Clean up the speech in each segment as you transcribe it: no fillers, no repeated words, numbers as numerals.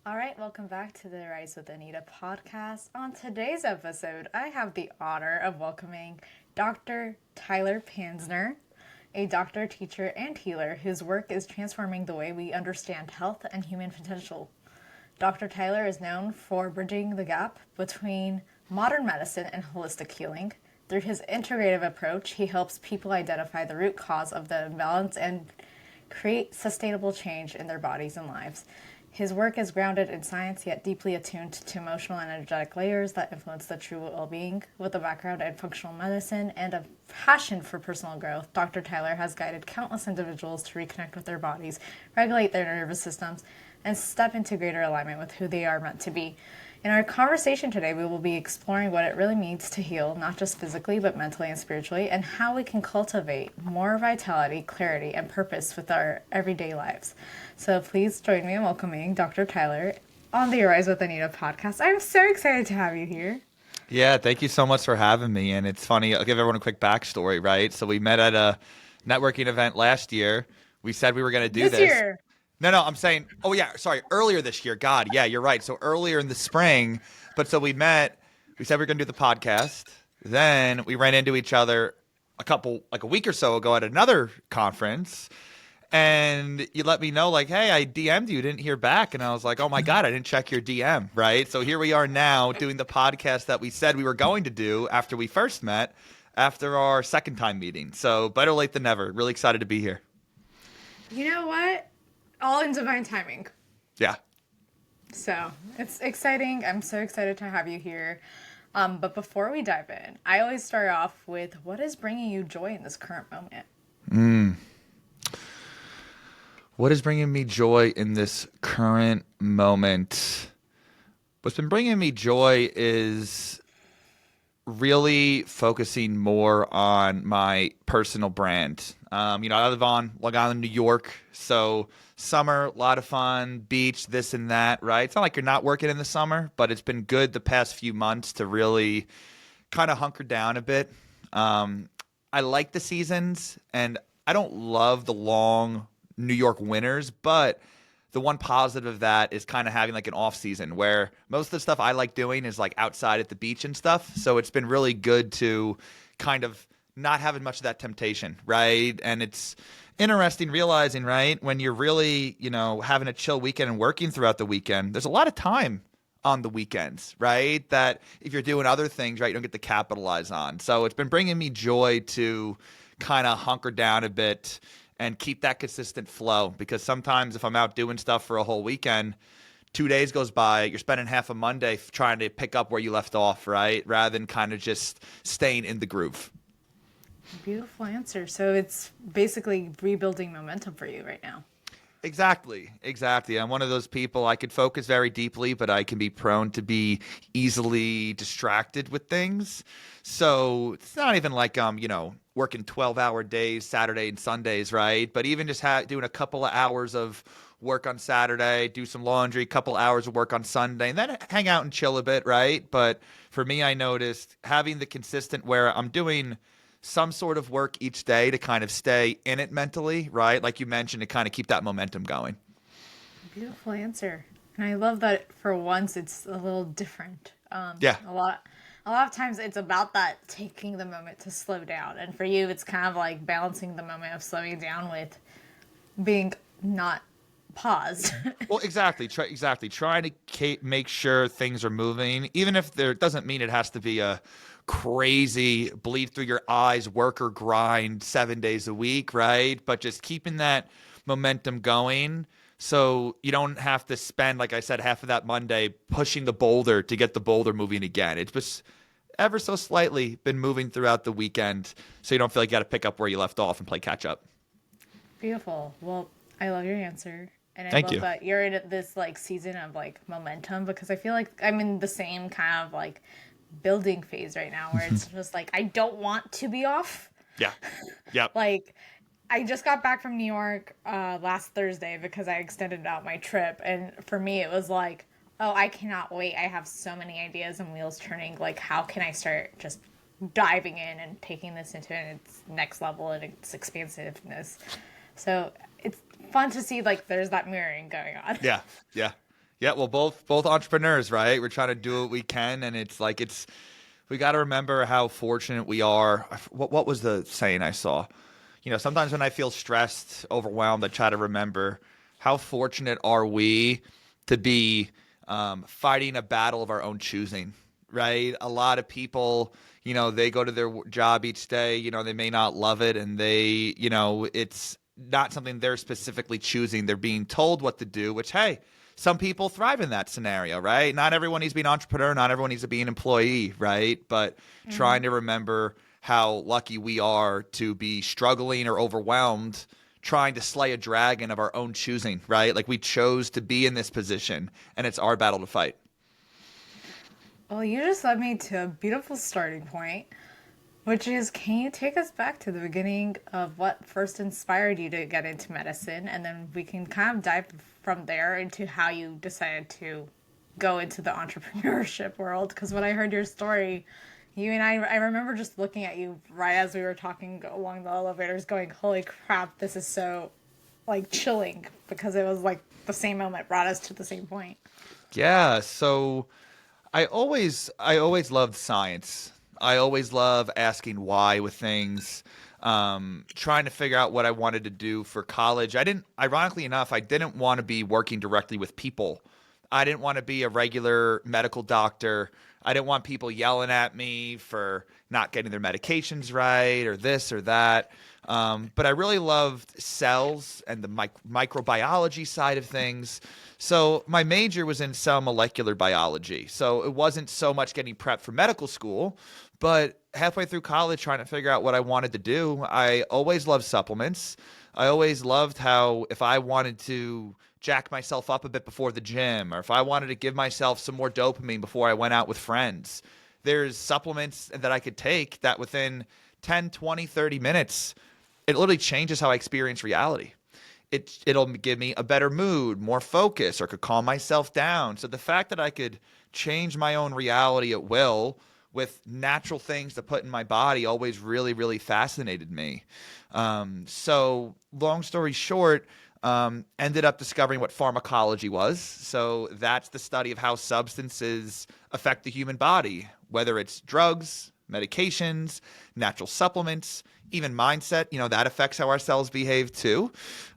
All right, welcome back to the Rise with Anita podcast. On today's episode, I have the honor of welcoming Dr. Tyler Panzner, a doctor, teacher, and healer whose work is transforming the way we understand health and human potential. Dr. Tyler is known for bridging the gap between modern medicine and holistic healing. Through his integrative approach, he helps people identify the root cause of the imbalance and create sustainable change in their bodies and lives. His work is grounded in science, yet deeply attuned to emotional and energetic layers that influence the true well-being. With a background in functional medicine and a passion for personal growth, Dr. Tyler has guided countless individuals to reconnect with their bodies, regulate their nervous systems, and step into greater alignment with who they are meant to be. In our conversation today, we will be exploring what it really means to heal, not just physically, but mentally and spiritually, and how we can cultivate more vitality, clarity, and purpose with our everyday lives. So please join me in welcoming Dr. Tyler on the Arise with Anita podcast. I'm so excited to have you here. Yeah, thank you so much for having me. And it's funny, I'll give everyone a quick backstory, right? So we met at a networking event last year. We said we were going to do This this. year. No, I'm saying, oh yeah, sorry, earlier this year. God, yeah, you're right. So earlier in the spring, but so we met, we said we were going to do the podcast. Then we ran into each other like a week or so ago at another conference. And you let me know, like, hey, I DM'd you, didn't hear back. And I was like, oh my God, I didn't check your DM, right? So here we are now doing the podcast that we said we were going to do after we first met, after our second time meeting. So better late than never. Really excited to be here. You know what? All in divine timing. Yeah. So it's exciting. I'm so excited to have you here. But before we dive in, I always start off with what is bringing you joy in this current moment? What is bringing me joy in this current moment? What's been bringing me joy is really focusing more on my personal brand. I live on Long Island, New York, so summer, a lot of fun, beach, this and that, right? It's not like you're not working in the summer, but it's been good the past few months to really kind of hunker down a bit. I like the seasons, and I don't love the long New York winters, but the one positive of that is kind of having like an off season where most of the stuff I like doing is like outside at the beach and stuff. So it's been really good to kind of not having much of that temptation, right? And it's interesting realizing, right, when you're really, having a chill weekend and working throughout the weekend, there's a lot of time on the weekends, right? That if you're doing other things, right, you don't get to capitalize on. So it's been bringing me joy to kind of hunker down a bit and keep that consistent flow, because sometimes if I'm out doing stuff for a whole weekend, 2 days goes by, you're spending half a Monday trying to pick up where you left off, right? Rather than kind of just staying in the groove. Beautiful answer. So it's basically rebuilding momentum for you right now. Exactly. I'm one of those people, I could focus very deeply, but I can be prone to be easily distracted with things. So it's not even like working 12-hour days, Saturday and Sundays, right? But even just doing a couple of hours of work on Saturday, do some laundry, a couple hours of work on Sunday, and then hang out and chill a bit, right? But for me, I noticed having the consistent where I'm doing some sort of work each day to kind of stay in it mentally, right? Like you mentioned, to kind of keep that momentum going. Beautiful answer. And I love that for once it's a little different. Yeah. A lot of times it's about that taking the moment to slow down. And for you, it's kind of like balancing the moment of slowing down with being not paused. Well, exactly. Trying to make sure things are moving, even if there doesn't mean it has to be a crazy bleed through your eyes worker grind 7 days a week, right? But just keeping that momentum going so you don't have to spend, like I said, half of that Monday pushing the boulder to get the boulder moving again. It's just ever so slightly been moving throughout the weekend so you don't feel like you got to pick up where you left off and play catch up. Beautiful. Well, I love your answer. And I Thank love you. that you're in this like season of like momentum, because I feel like I'm in the same kind of like building phase right now where it's just like I don't want to be off. Yeah. Yep. Like I just got back from New York last Thursday because I extended out my trip, and for me it was like, oh, I cannot wait. I have so many ideas and wheels turning. Like, how can I start just diving in and taking this into its next level and its expansiveness? So it's fun to see like there's that mirroring going on. Yeah. Yeah, well, both entrepreneurs, right? We're trying to do what we can, and it's like we got to remember how fortunate we are. What was the saying I saw? Sometimes when I feel stressed, overwhelmed, I try to remember how fortunate are we to be fighting a battle of our own choosing, right? A lot of people, they go to their job each day, they may not love it, and it's not something they're specifically choosing. They're being told what to do, which, hey, some people thrive in that scenario, right? Not everyone needs to be an entrepreneur. Not everyone needs to be an employee, right? But trying to remember how lucky we are to be struggling or overwhelmed, trying to slay a dragon of our own choosing, right? Like we chose to be in this position and it's our battle to fight. Well, you just led me to a beautiful starting point, which is, can you take us back to the beginning of what first inspired you to get into medicine? And then we can kind of dive from there into how you decided to go into the entrepreneurship world. Because when I heard your story, you and I remember just looking at you right as we were talking along the elevators, going, holy crap, this is so like chilling, because it was like the same moment brought us to the same point. Yeah, so I always loved science. I always love asking why with things, trying to figure out what I wanted to do for college. Ironically enough, I didn't want to be working directly with people. I didn't want to be a regular medical doctor. I didn't want people yelling at me for not getting their medications right or this or that. But I really loved cells and the microbiology side of things. So my major was in cell molecular biology. So it wasn't so much getting prepped for medical school, but halfway through college, trying to figure out what I wanted to do, I always loved supplements. I always loved how if I wanted to jack myself up a bit before the gym, or if I wanted to give myself some more dopamine before I went out with friends, there's supplements that I could take that within 10, 20, 30 minutes, it literally changes how I experience reality. It'll give me a better mood, more focus, or could calm myself down. So the fact that I could change my own reality at will with natural things to put in my body always really, really fascinated me. So long story short, ended up discovering what pharmacology was. So that's the study of how substances affect the human body, whether it's drugs, medications, natural supplements, even mindset. That affects how our cells behave too.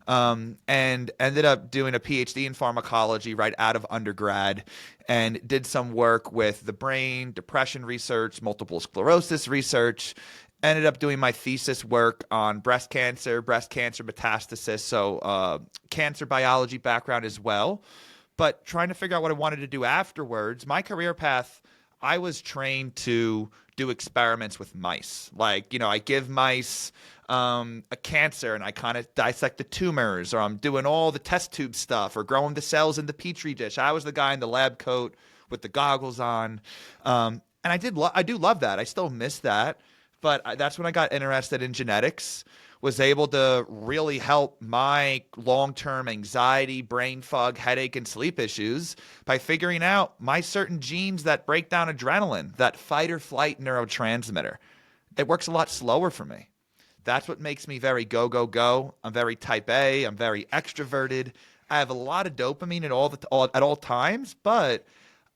And ended up doing a PhD in pharmacology right out of undergrad, and did some work with the brain, depression research, multiple sclerosis research. Ended up doing my thesis work on breast cancer metastasis, so cancer biology background as well. But trying to figure out what I wanted to do afterwards, my career path, I was trained to do experiments with mice. Like, I give mice a cancer and I kind of dissect the tumors, or I'm doing all the test tube stuff, or growing the cells in the petri dish. I was the guy in the lab coat with the goggles on. And I do love that. I still miss that. But that's when I got interested in genetics, was able to really help my long-term anxiety, brain fog, headache, and sleep issues by figuring out my certain genes that break down adrenaline, that fight or flight neurotransmitter. It works a lot slower for me. That's what makes me very go, go, go. I'm very type A. I'm very extroverted. I have a lot of dopamine at all times, but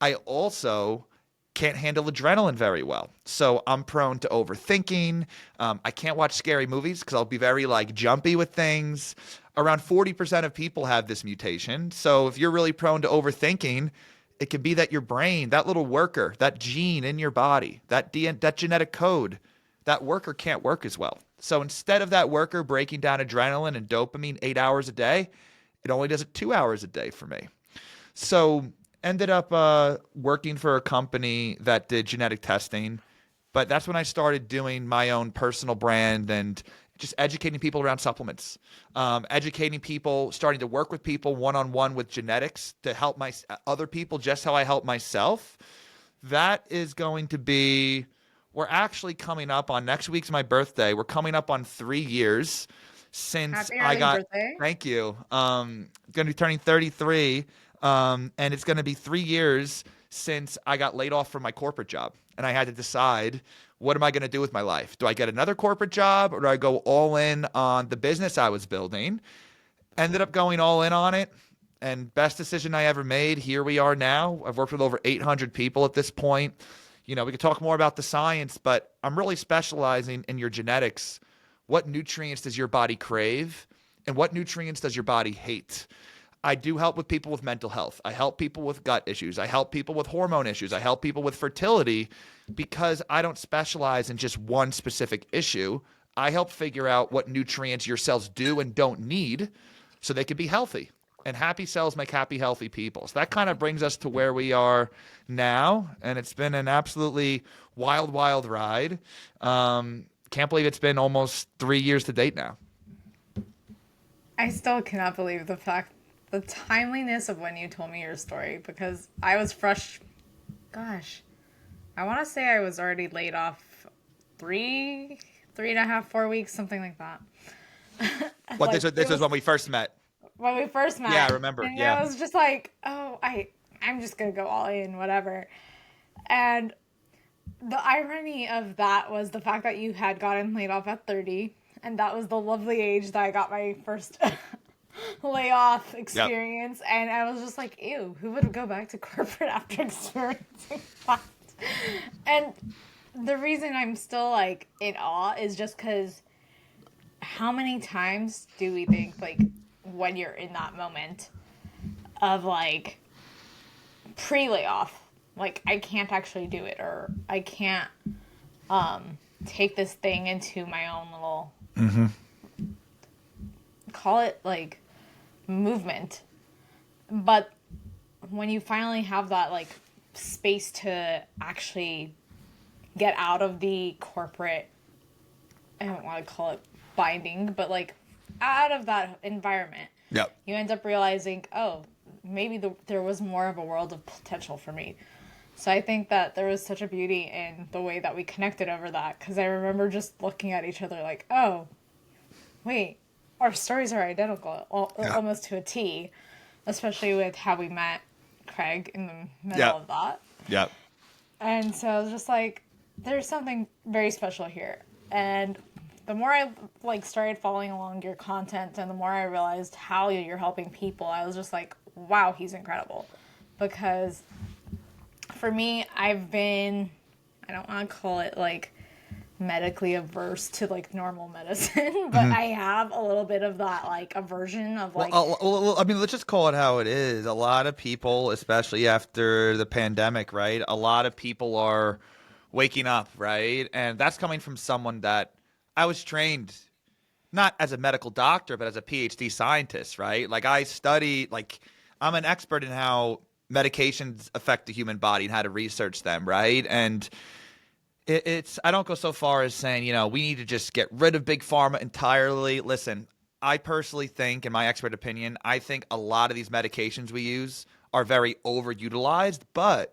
I also can't handle adrenaline very well. So I'm prone to overthinking. I can't watch scary movies because I'll be very jumpy with things. Around 40% of people have this mutation. So if you're really prone to overthinking, it could be that your brain, that little worker, that gene in your body, that genetic code, that worker can't work as well. So instead of that worker breaking down adrenaline and dopamine 8 hours a day, it only does it 2 hours a day for me. So ended up working for a company that did genetic testing, but that's when I started doing my own personal brand and just educating people around supplements, educating people, starting to work with people one-on-one with genetics to help other people just how I help myself. That is going to be, we're actually coming up on, next week's my birthday. We're coming up on 3 years since Happy I early got, birthday. thank you. Going to be turning 33. And it's going to be 3 years since I got laid off from my corporate job. And I had to decide, what am I going to do with my life? Do I get another corporate job, or do I go all in on the business I was building? Ended up going all in on it. and best decision I ever made. Here we are now. I've worked with over 800 people at this point. We could talk more about the science, but I'm really specializing in your genetics. What nutrients does your body crave, and what nutrients does your body hate? I do help with people with mental health. I help people with gut issues. I help people with hormone issues. I help people with fertility, because I don't specialize in just one specific issue. I help figure out what nutrients your cells do and don't need so they can be healthy. And happy cells make happy, healthy people. So that kind of brings us to where we are now. And it's been an absolutely wild, wild ride. Can't believe it's been almost 3 years to date now. I still cannot believe the timeliness of when you told me your story, because I was fresh. Gosh, I want to say I was already laid off 3.5, 4 weeks, something like that. What, this was when we first met? When we first met. Yeah, I remember. And Yeah. I was just like, oh, I'm just going to go all in, whatever. And the irony of that was the fact that you had gotten laid off at 30. And that was the lovely age that I got my first layoff experience. Yep. And I was just like, ew, who would go back to corporate after experiencing that? And the reason I'm still like in awe is just because how many times do we think, like, when you're in that moment of like pre-layoff, like, I can't actually do it, or I can't take this thing into my own little call it like movement. But when you finally have that like space to actually get out of the corporate, I don't want to call it binding, but like out of that environment, you end up realizing, oh, maybe there was more of a world of potential for me. So I think that there was such a beauty in the way that we connected over that, because I remember just looking at each other like, oh, wait, our stories are identical, almost to a T, especially with how we met Craig in the middle of that. Yep. And so I was just like, there's something very special here. And the more I like started following along your content, and the more I realized how you're helping people, I was just like, wow, he's incredible. Because for me, I've been, I don't want to call it like medically averse to like normal medicine, but I have a little bit of that like aversion of like. Well, I mean, let's just call it how it is. A lot of people, especially after the pandemic, right? A lot of people are waking up, right? And that's coming from someone that I was trained not as a medical doctor, but as a PhD scientist, right? Like I study, like I'm an expert in how medications affect the human body and how to research them, right? And it's I don't go so far as saying, we need to just get rid of big pharma entirely. Listen, I personally think, in my expert opinion, I think a lot of these medications we use are very overutilized, but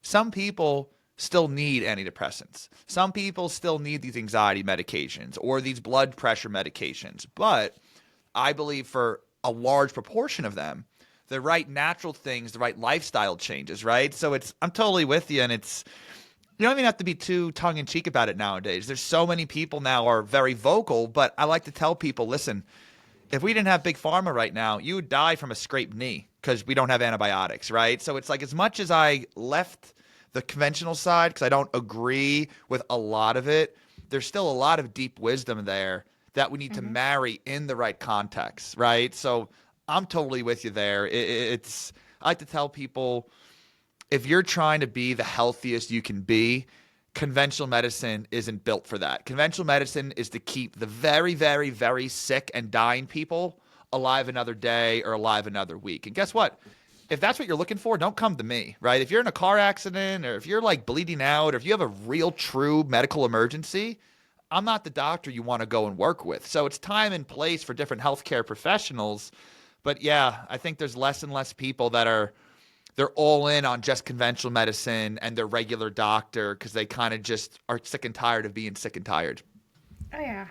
some people still need antidepressants. Some people still need these anxiety medications or these blood pressure medications. But I believe for a large proportion of them, the right natural things, the right lifestyle changes, right? So I'm totally with you, and you don't even have to be too tongue-in-cheek about it nowadays. There's so many people now are very vocal, but I like to tell people, listen, if we didn't have big pharma right now, you would die from a scraped knee because we don't have antibiotics, right? So it's like, as much as I left the conventional side because I don't agree with a lot of it, there's still a lot of deep wisdom there that we need to marry in the right context, right? So I'm totally with you there. I like to tell people, if you're trying to be the healthiest you can be, conventional medicine isn't built for that. Conventional medicine is to keep the very, very, very sick and dying people alive another day or alive another week. And guess what? If that's what you're looking for, don't come to me, right? If you're in a car accident, or if you're like bleeding out, or if you have a real true medical emergency, I'm not the doctor you want to go and work with. So it's time and place for different healthcare professionals. But yeah, I think there's less and less people that they're all in on just conventional medicine and their regular doctor because they kind of just are sick and tired of being sick and tired. Oh yeah,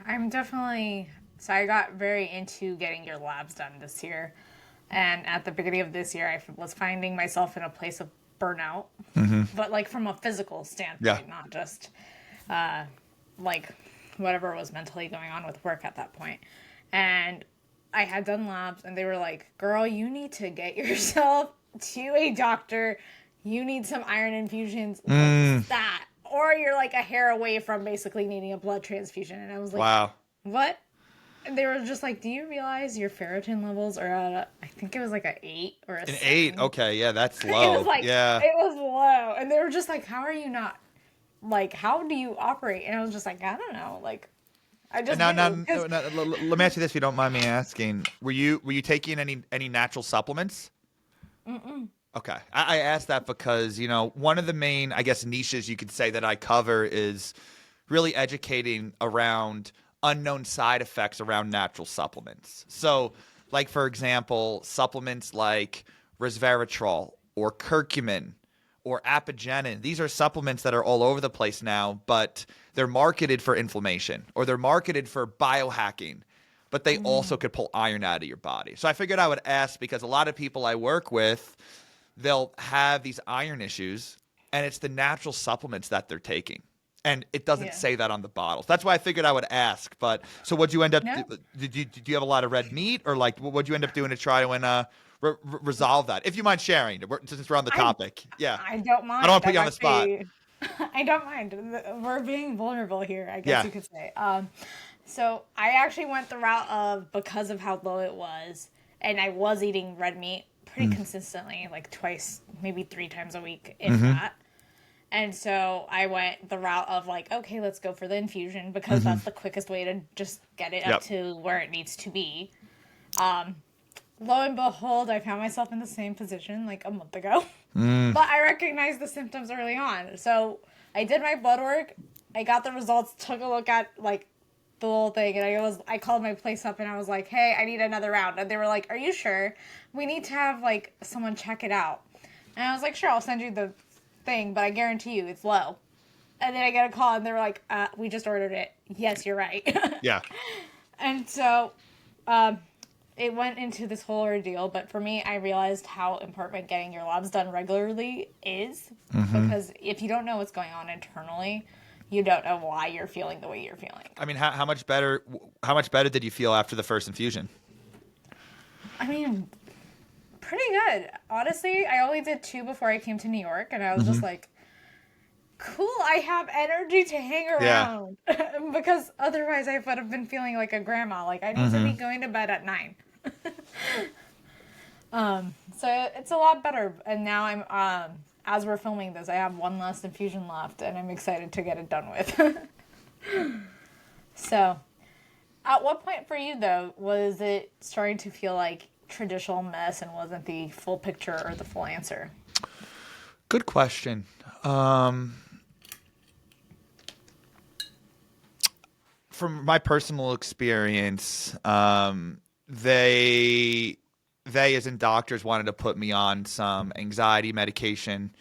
so I got very into getting your labs done this year. And at the beginning of this year, I was finding myself in a place of burnout, but like from a physical standpoint, not just like whatever was mentally going on with work at that point. And I had done labs and they were like, girl, you need to get yourself to a doctor. You need some iron infusions. What's that? Or you're like a hair away from basically needing a blood transfusion. And I was like, Wow. what? And they were just like, do you realize your ferritin levels are at I think it was like an 8 or a 7. 8. Okay. Yeah, that's It low. was like, Yeah. it was low. And they were just like, how are you not, like, how do you operate? And I was just like, I don't know. Like, I just Now, didn't, 'cause- let me ask you this, if you don't mind me asking. Were you taking any natural supplements? Okay. I asked that because, one of the main, I guess, niches you could say that I cover is really educating around unknown side effects around natural supplements. So, like, for example, supplements like resveratrol or curcumin or apigenin. These are supplements that are all over the place now, but they're marketed for inflammation or they're marketed for biohacking, but they also could pull iron out of your body. So I figured I would ask because a lot of people I work with, they'll have these iron issues and it's the natural supplements that they're taking. And it doesn't say that on the bottles. That's why I figured I would ask. But so what'd you end up, No. did you have a lot of red meat or like what'd you end up doing to try and resolve that? If you mind sharing, since we're on the topic. Yeah. I don't mind. I don't want to put you on the spot. I don't mind. We're being vulnerable here, I guess Yeah. you could say. So I actually went the route of, because of how low it was, and I was eating red meat pretty consistently, like twice, maybe 3 times a week, if that. And so I went the route of like, okay, let's go for the infusion because that's the quickest way to just get it up to where it needs to be. Lo and behold, I found myself in the same position like a month ago. But I recognized the symptoms early on. So I did my blood work. I got the results, took a look at like the little thing, and I called my place up and I was like, hey, I need another round. And they were like, are you sure? We need to have like someone check it out. And I was like, sure, I'll send you the thing, but I guarantee you it's low. And then I get a call and they were like, we just ordered it. Yes, you're right. Yeah. And so it went into this whole ordeal, but for me, I realized how important getting your labs done regularly is, because if you don't know what's going on internally, you don't know why you're feeling the way you're feeling. I mean, how much better did you feel after the first infusion? I mean, pretty good. Honestly, I only did 2 before I came to New York, and I was just like, cool, I have energy to hang around. Because otherwise I would have been feeling like a grandma. Like, I need to be going to bed at 9. So it's a lot better. And now I'm, as we're filming this, I have 1 last infusion left, and I'm excited to get it done with. So, at what point for you, though, was it starting to feel like traditional mess and wasn't the full picture or the full answer? Good question. From my personal experience, they as in doctors wanted to put me on some anxiety medication,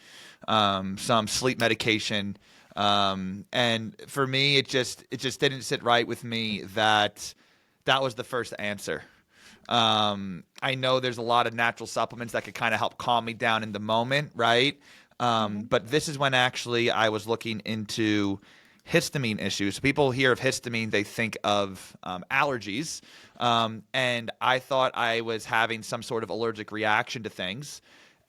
some sleep medication, and for me, it just didn't sit right with me that was the first answer. I know there's a lot of natural supplements that could kind of help calm me down in the moment, right? But this is when actually I was looking into histamine issues. People hear of histamine, they think of allergies. And I thought I was having some sort of allergic reaction to things.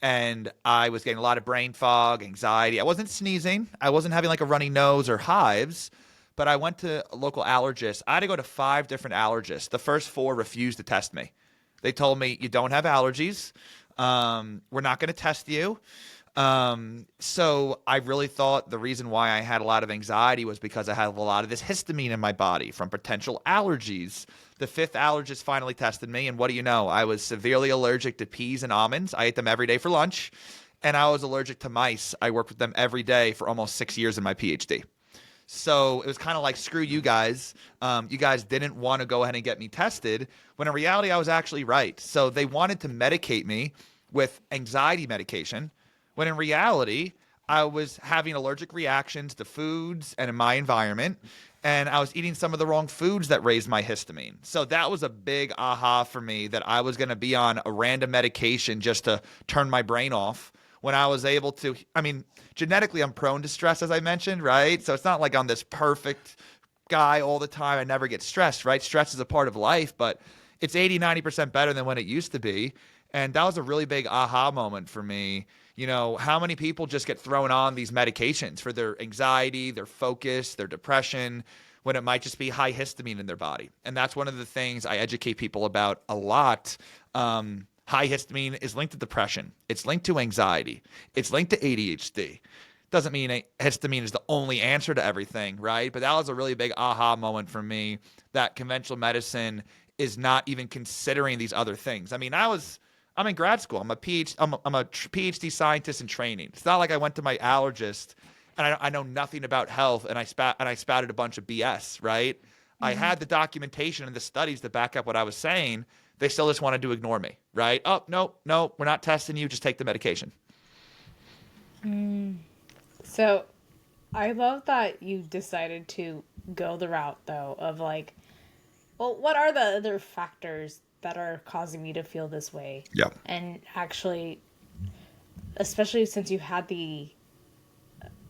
And I was getting a lot of brain fog, anxiety. I wasn't sneezing. I wasn't having like a runny nose or hives. But I went to a local allergist. I had to go to 5 different allergists. The first 4 refused to test me. They told me, you don't have allergies. We're not going to test you. So I really thought the reason why I had a lot of anxiety was because I had a lot of this histamine in my body from potential allergies. The 5th allergist finally tested me, and what do you know? I was severely allergic to peas and almonds. I ate them every day for lunch, and I was allergic to mice. I worked with them every day for almost 6 years in my PhD. So it was kind of like, screw you guys. You guys didn't want to go ahead and get me tested, when in reality I was actually right. So they wanted to medicate me with anxiety medication, when in reality I was having allergic reactions to foods and in my environment, and I was eating some of the wrong foods that raised my histamine. So that was a big aha for me, that I was going to be on a random medication just to turn my brain off, when I was able to, I mean, genetically I'm prone to stress, as I mentioned, right? So it's not like I'm this perfect guy all the time. I never get stressed, right? Stress is a part of life, but it's 80, 90% better than when it used to be. And that was a really big aha moment for me. You know, how many people just get thrown on these medications for their anxiety, their focus, their depression, when it might just be high histamine in their body. And that's one of the things I educate people about a lot. High histamine is linked to depression. It's linked to anxiety. It's linked to ADHD. Doesn't mean histamine is the only answer to everything, right? But that was a really big aha moment for me, that conventional medicine is not even considering these other things. I mean, I'm in grad school. I'm a PhD scientist in training. It's not like I went to my allergist and I know nothing about health and I spouted a bunch of BS, right? Mm-hmm. I had the documentation and the studies to back up what I was saying. They still just wanted to ignore me, right? Oh, no, we're not testing you. Just take the medication. So I love that you decided to go the route, though, of like, well, what are the other factors that are causing me to feel this way? Yeah. And actually, especially since you had the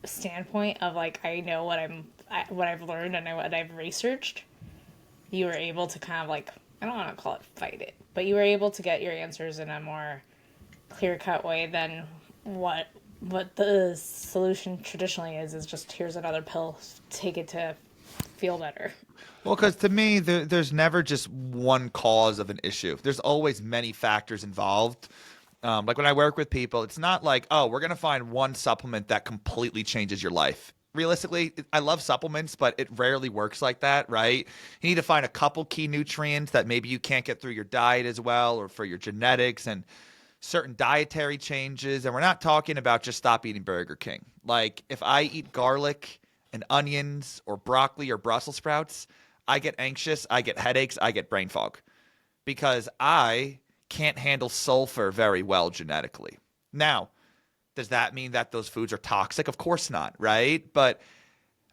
standpoint of like, I know what I've learned and what I've researched, you were able to kind of like, I don't want to call it fight it, but you were able to get your answers in a more clear-cut way than what the solution traditionally is just here's another pill, take it to feel better. Well, because to me, there's never just one cause of an issue. There's always many factors involved. Like when I work with people, it's not like, oh, we're going to find one supplement that completely changes your life. Realistically, I love supplements, but it rarely works like that, right? You need to find a couple key nutrients that maybe you can't get through your diet as well, or for your genetics, and certain dietary changes. And we're not talking about just stop eating Burger King. Like if I eat garlic and onions or broccoli or Brussels sprouts, I get anxious, I get headaches, I get brain fog because I can't handle sulfur very well genetically. Now, does that mean that those foods are toxic? Of course not, right? But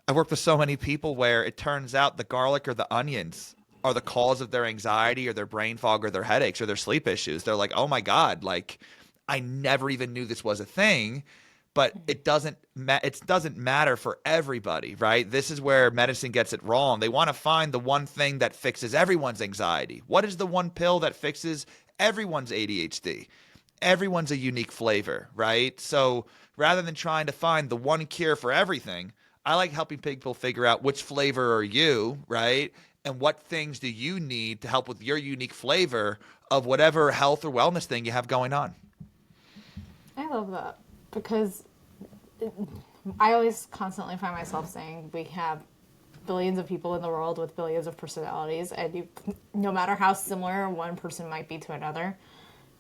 I work with so many people where it turns out the garlic or the onions are the cause of their anxiety or their brain fog or their headaches or their sleep issues. They're like, oh my God, like I never even knew this was a thing. But it doesn't matter for everybody, right? This is where medicine gets it wrong. They want to find the one thing that fixes everyone's anxiety. What is the one pill that fixes everyone's ADHD? Everyone's a unique flavor, right? So rather than trying to find the one cure for everything, I like helping people figure out which flavor are you, right? And what things do you need to help with your unique flavor of whatever health or wellness thing you have going on. I love that. Because I always constantly find myself saying we have billions of people in the world with billions of personalities, and no matter how similar one person might be to another,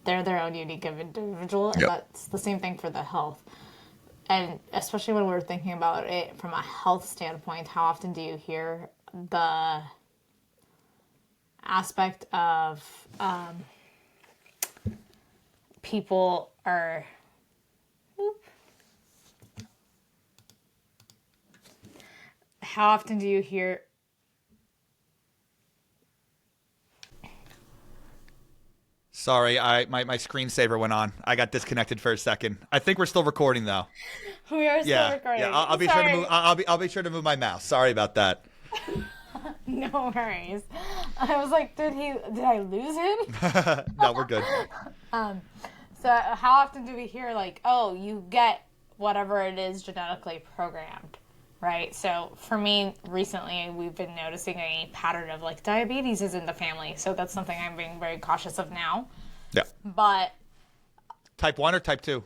they're their own unique individual, and that's the same thing for the health. And especially when we're thinking about it from a health standpoint, how often do you hear the aspect of people are... How often do you hear... Sorry, my screensaver went on. I got disconnected for a second. I think we're still recording though. We are still recording. Yeah, I'll be sure to move. I'll be sure to move my mouse. Sorry about that. No worries. I was like, did I lose him? No, we're good. So how often do we hear like, oh, you get whatever it is genetically programmed? Right. So for me, recently, we've been noticing a pattern of like diabetes is in the family. So that's something I'm being very cautious of now. Yeah. But type 1 or type 2?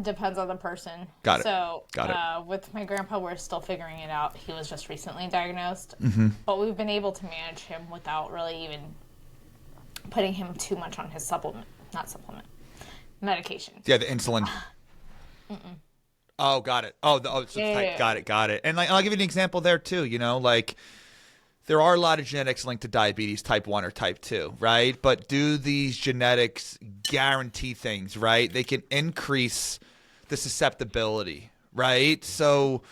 Depends on the person. Got it. So Got it. With my grandpa, we're still figuring it out. He was just recently diagnosed. Mm-hmm. But we've been able to manage him without really even putting him too much on his medication. Yeah, the insulin. Oh, got it. Got it. And like, I'll give you an example there too. You know, like there are a lot of genetics linked to diabetes, type 1 or type 2, right? But do these genetics guarantee things, right? They can increase the susceptibility, right? So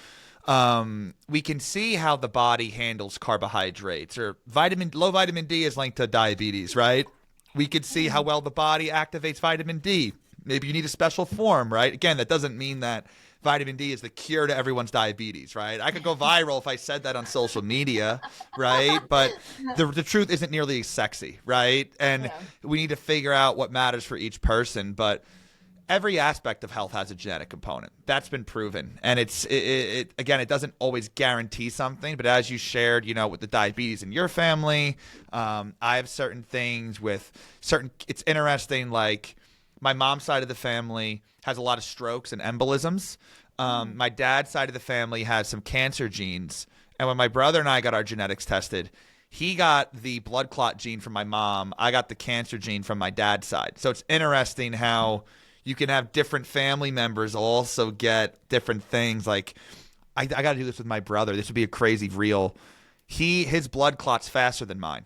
we can see how the body handles carbohydrates, or low vitamin D is linked to diabetes, right? We could see how well the body activates vitamin D. Maybe you need a special form, right? Again, that doesn't mean that vitamin D is the cure to everyone's diabetes, right? I could go viral if I said that on social media, right? But the truth isn't nearly as sexy, right? And Yeah. we need to figure out what matters for each person. But every aspect of health has a genetic component. That's been proven. And again, it doesn't always guarantee something, but as you shared, with the diabetes in your family, I have certain things with it's interesting, like my mom's side of the family has a lot of strokes and embolisms. My dad's side of the family has some cancer genes. And when my brother and I got our genetics tested, he got the blood clot gene from my mom. I got the cancer gene from my dad's side. So it's interesting how you can have different family members also get different things. Like, I got to do this with my brother. This would be a crazy reel. His blood clots faster than mine.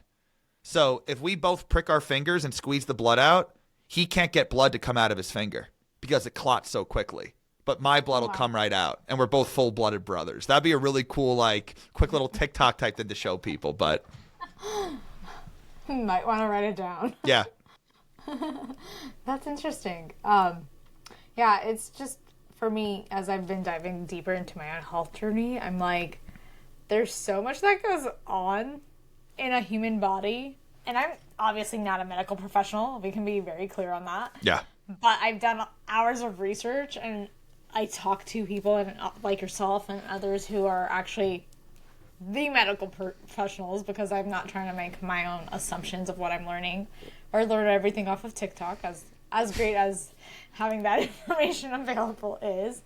So if we both prick our fingers and squeeze the blood out, he can't get blood to come out of his finger because it clots so quickly. But my blood will come right out, and we're both full-blooded brothers. That'd be a really cool, like, quick little TikTok type thing to show people. But Might want to write it down. yeah. That's interesting. Yeah, it's just for me, as I've been diving deeper into my own health journey, I'm like, there's so much that goes on in a human body. And I'm obviously not a medical professional. We can be very clear on that. Yeah. But I've done hours of research, and I talk to people and like yourself and others who are actually the medical professionals, because I'm not trying to make my own assumptions of what I'm learning or learn everything off of TikTok, as great as having that information available is.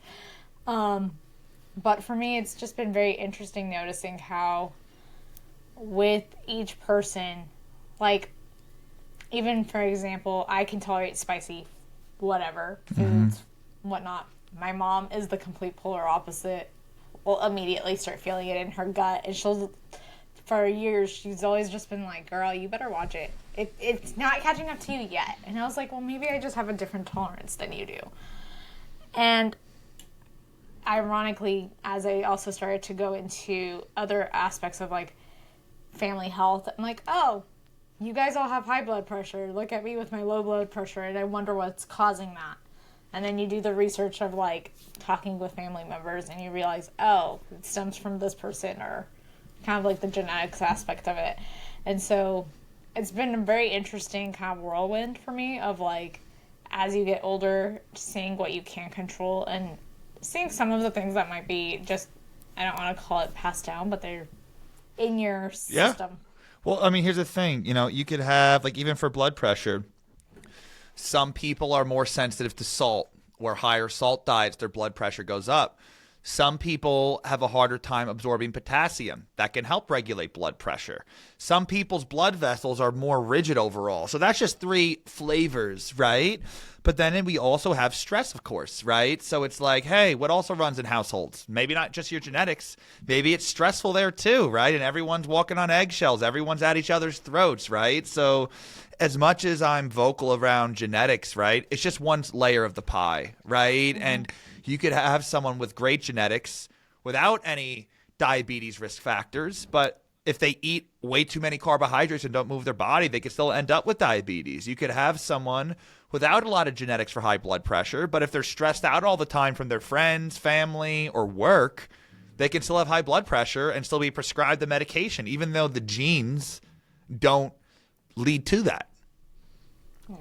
But for me, it's just been very interesting noticing how with each person, like, even for example, I can tolerate spicy whatever foods, whatnot. My mom is the complete polar opposite. Will immediately start feeling it in her gut, and for years she's always just been like, girl, you better watch it. It's not catching up to you yet. And I was like, well, maybe I just have a different tolerance than you do. And ironically, as I also started to go into other aspects of like family health, I'm like, oh, you guys all have high blood pressure. Look at me with my low blood pressure, and I wonder what's causing that. And then you do the research of like talking with family members, and you realize, oh, it stems from this person, or kind of like the genetics aspect of it. And so it's been a very interesting kind of whirlwind for me of like, as you get older, seeing what you can control and seeing some of the things that might be just, I don't want to call it passed down, but they're in your system. Yeah. Well, I mean, here's the thing. You could have, like, even for blood pressure, some people are more sensitive to salt, where higher salt diets, their blood pressure goes up. Some people have a harder time absorbing potassium. That can help regulate blood pressure. Some people's blood vessels are more rigid overall. So that's just 3 flavors, right? But then we also have stress, of course, right? So it's like, hey, what also runs in households? Maybe not just your genetics. Maybe it's stressful there too, right? And everyone's walking on eggshells. Everyone's at each other's throats, right? So as much as I'm vocal around genetics, right, it's just one layer of the pie, right? And you could have someone with great genetics without any diabetes risk factors, but if they eat way too many carbohydrates and don't move their body, they could still end up with diabetes. You could have someone without a lot of genetics for high blood pressure, but if they're stressed out all the time from their friends, family, or work, they can still have high blood pressure and still be prescribed the medication, even though the genes don't lead to that. Yeah.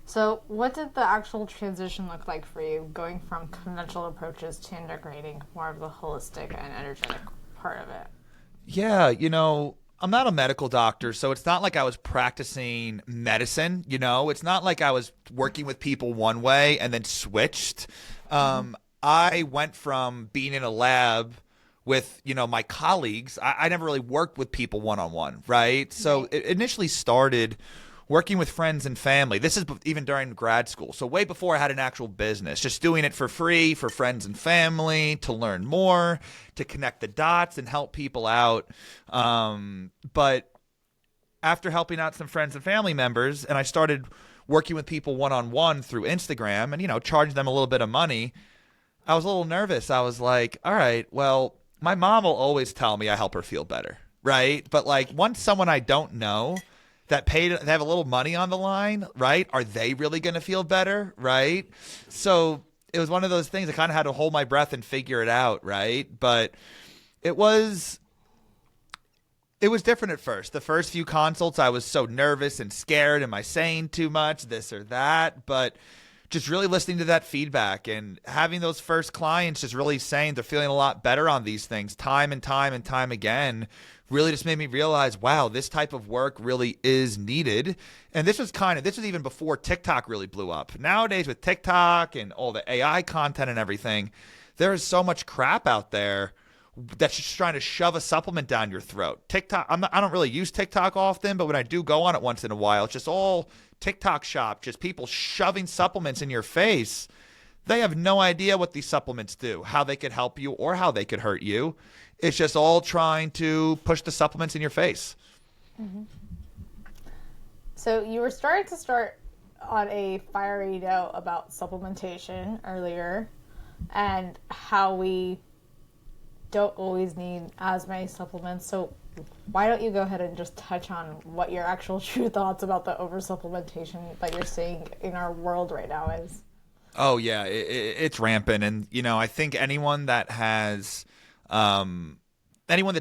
So what did the actual transition look like for you, going from conventional approaches to integrating more of the holistic and energetic part of it? Yeah, I'm not a medical doctor, so it's not like I was practicing medicine, It's not like I was working with people one way and then switched. I went from being in a lab with, my colleagues. I never really worked with people one-on-one, right? So it initially started working with friends and family. This is even during grad school. So way before I had an actual business, just doing it for free for friends and family, to learn more, to connect the dots and help people out. But after helping out some friends and family members, and I started working with people one-on-one through Instagram and, charging them a little bit of money, I was a little nervous. I was like, all right, well, my mom will always tell me I help her feel better, right? But like, once someone I don't know that pay to have a little money on the line, right? Are they really going to feel better, right? So it was one of those things I kind of had to hold my breath and figure it out, right? But it was different at first. The first few consults, I was so nervous and scared. Am I saying too much, this or that? But just really listening to that feedback and having those first clients just really saying they're feeling a lot better on these things time and time and time again really just made me realize, wow, this type of work really is needed. And this was even before TikTok really blew up. Nowadays with TikTok and all the AI content and everything, there is so much crap out there that's just trying to shove a supplement down your throat. TikTok, I don't really use TikTok often, but when I do go on it once in a while, it's just all TikTok shop, just people shoving supplements in your face. They have no idea what these supplements do, how they could help you or how they could hurt you. It's just all trying to push the supplements in your face. Mm-hmm. So you were starting to start on a fiery note about supplementation earlier and how we don't always need as many supplements. So why don't you go ahead and just touch on what your actual true thoughts about the over-supplementation that you're seeing in our world right now is? Oh, yeah, it's rampant. And, I think anyone that's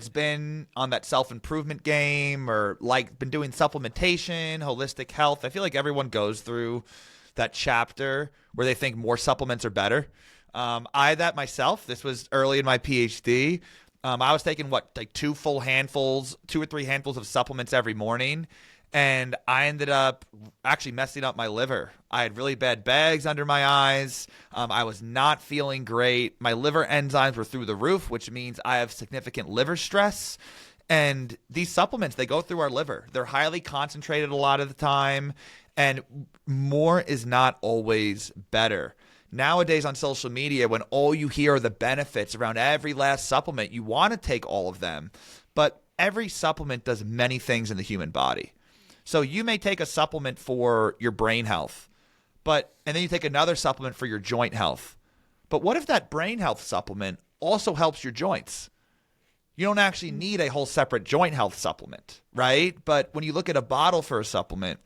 been on that self-improvement game or been doing supplementation, holistic health, I feel like everyone goes through that chapter where they think more supplements are better. I had that myself. This was early in my PhD. I was taking 2 or 3 handfuls of supplements every morning. And I ended up actually messing up my liver. I had really bad bags under my eyes. I was not feeling great. My liver enzymes were through the roof, which means I have significant liver stress. And these supplements, they go through our liver. They're highly concentrated a lot of the time. And more is not always better. Nowadays on social media, when all you hear are the benefits around every last supplement, you want to take all of them. But every supplement does many things in the human body. So you may take a supplement for your brain health, and then you take another supplement for your joint health. But what if that brain health supplement also helps your joints? You don't actually need a whole separate joint health supplement, right? But when you look at a bottle for a supplement,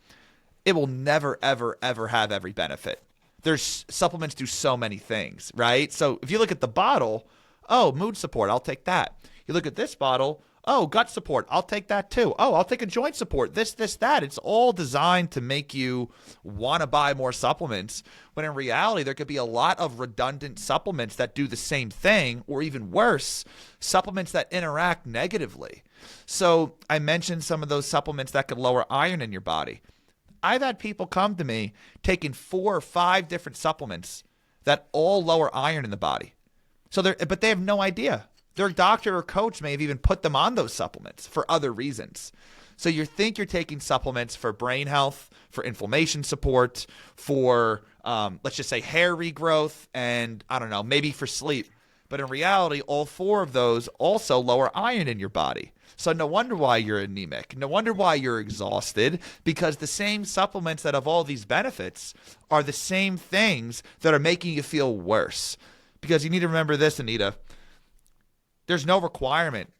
it will never, ever, ever have every benefit. There's supplements do so many things, right? So if you look at the bottle, oh, mood support, I'll take that. You look at this bottle, oh, gut support, I'll take that too. Oh, I'll take a joint support, this, that. It's all designed to make you want to buy more supplements, when in reality, there could be a lot of redundant supplements that do the same thing, or even worse, supplements that interact negatively. So I mentioned some of those supplements that could lower iron in your body. I've had people come to me taking 4 or 5 different supplements that all lower iron in the body. But they have no idea. Their doctor or coach may have even put them on those supplements for other reasons. So you think you're taking supplements for brain health, for inflammation support, for, let's just say, hair regrowth, and I don't know, maybe for sleep. But in reality, all 4 of those also lower iron in your body. So no wonder why you're anemic. No wonder why you're exhausted, because the same supplements that have all these benefits are the same things that are making you feel worse. Because you need to remember this, Anita. There's no requirement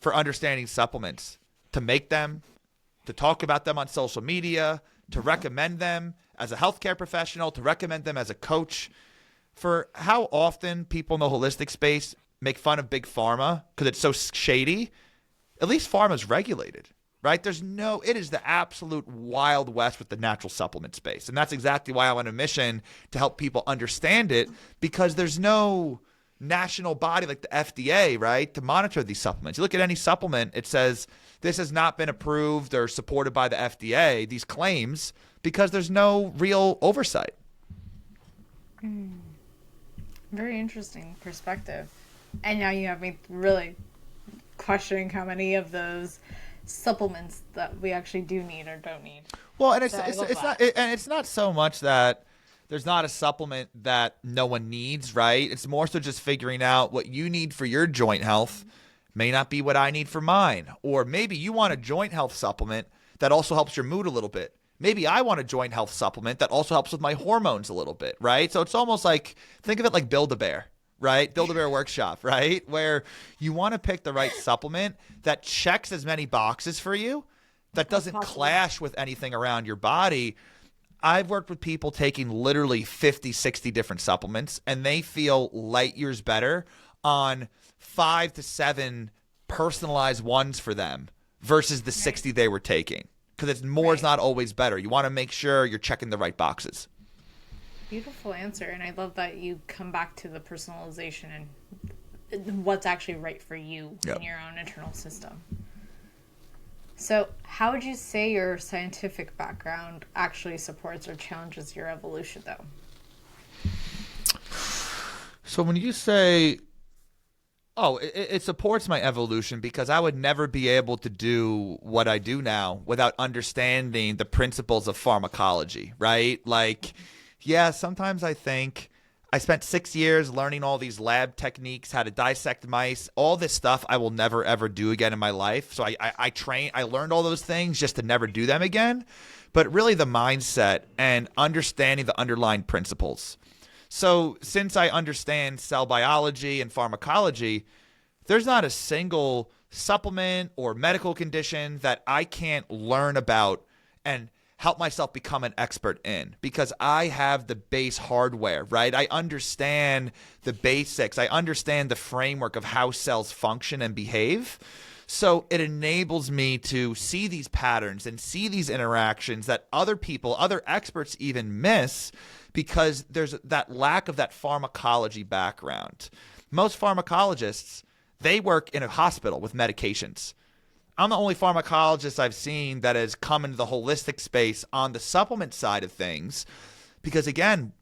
for understanding supplements to make them, to talk about them on social media, to recommend them as a healthcare professional, to recommend them as a coach. For how often people in the holistic space make fun of big pharma because it's so shady, at least pharma's regulated, right? It is the absolute wild west with the natural supplement space. And that's exactly why I'm on a mission to help people understand it, because there's no national body like the FDA, right, to monitor these supplements. You look at any supplement, it says this has not been approved or supported by the FDA, these claims, because there's no real oversight. Very interesting perspective. And now you have me really questioning how many of those supplements that we actually do need or don't need. Well, and it's not so much that there's not a supplement that no one needs, right? It's more so just figuring out what you need for your joint health may not be what I need for mine. Or maybe you want a joint health supplement that also helps your mood a little bit. Maybe I want a joint health supplement that also helps with my hormones a little bit, right? So it's almost like, think of it like Build-A-Bear, right? Build-A-Bear Workshop, right? Where you want to pick the right supplement that checks as many boxes for you, that That's doesn't possible. clash with anything around your body. I've worked with people taking literally 50, 60 different supplements, and they feel light years better on 5 to 7 personalized ones for them versus the Right. 60 they were taking. Because it's more is Right. not always better. You want to make sure you're checking the right boxes. Beautiful answer. And I love that you come back to the personalization and what's actually right for you Yep. in your own internal system. So, how would you say your scientific background actually supports or challenges your evolution, though? So when you say, oh, it supports my evolution because I would never be able to do what I do now without understanding the principles of pharmacology, right? Like, yeah, sometimes I think I spent 6 years learning all these lab techniques, how to dissect mice, all this stuff I will never ever do again in my life. So I learned all those things just to never do them again. But really the mindset and understanding the underlying principles. So, since I understand cell biology and pharmacology, there's not a single supplement or medical condition that I can't learn about and help myself become an expert in because I have the base hardware, right? I understand the basics, I understand the framework of how cells function and behave. So it enables me to see these patterns and see these interactions that other people, other experts even miss because there's that lack of that pharmacology background. Most pharmacologists, they work in a hospital with medications. I'm the only pharmacologist I've seen that has come into the holistic space on the supplement side of things because again,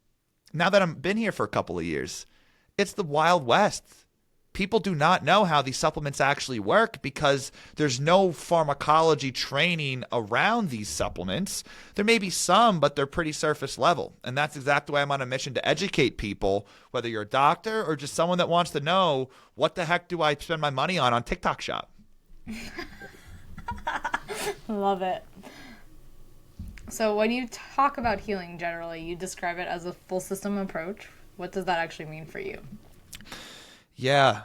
now that I've been here for a couple of years, it's the Wild West. People do not know how these supplements actually work because there's no pharmacology training around these supplements. There may be some, but they're pretty surface level. And that's exactly why I'm on a mission to educate people, whether you're a doctor or just someone that wants to know what the heck do I spend my money on TikTok Shop. Love it. So, when you talk about healing generally, you describe it as a full system approach. What does that actually mean for you? Yeah,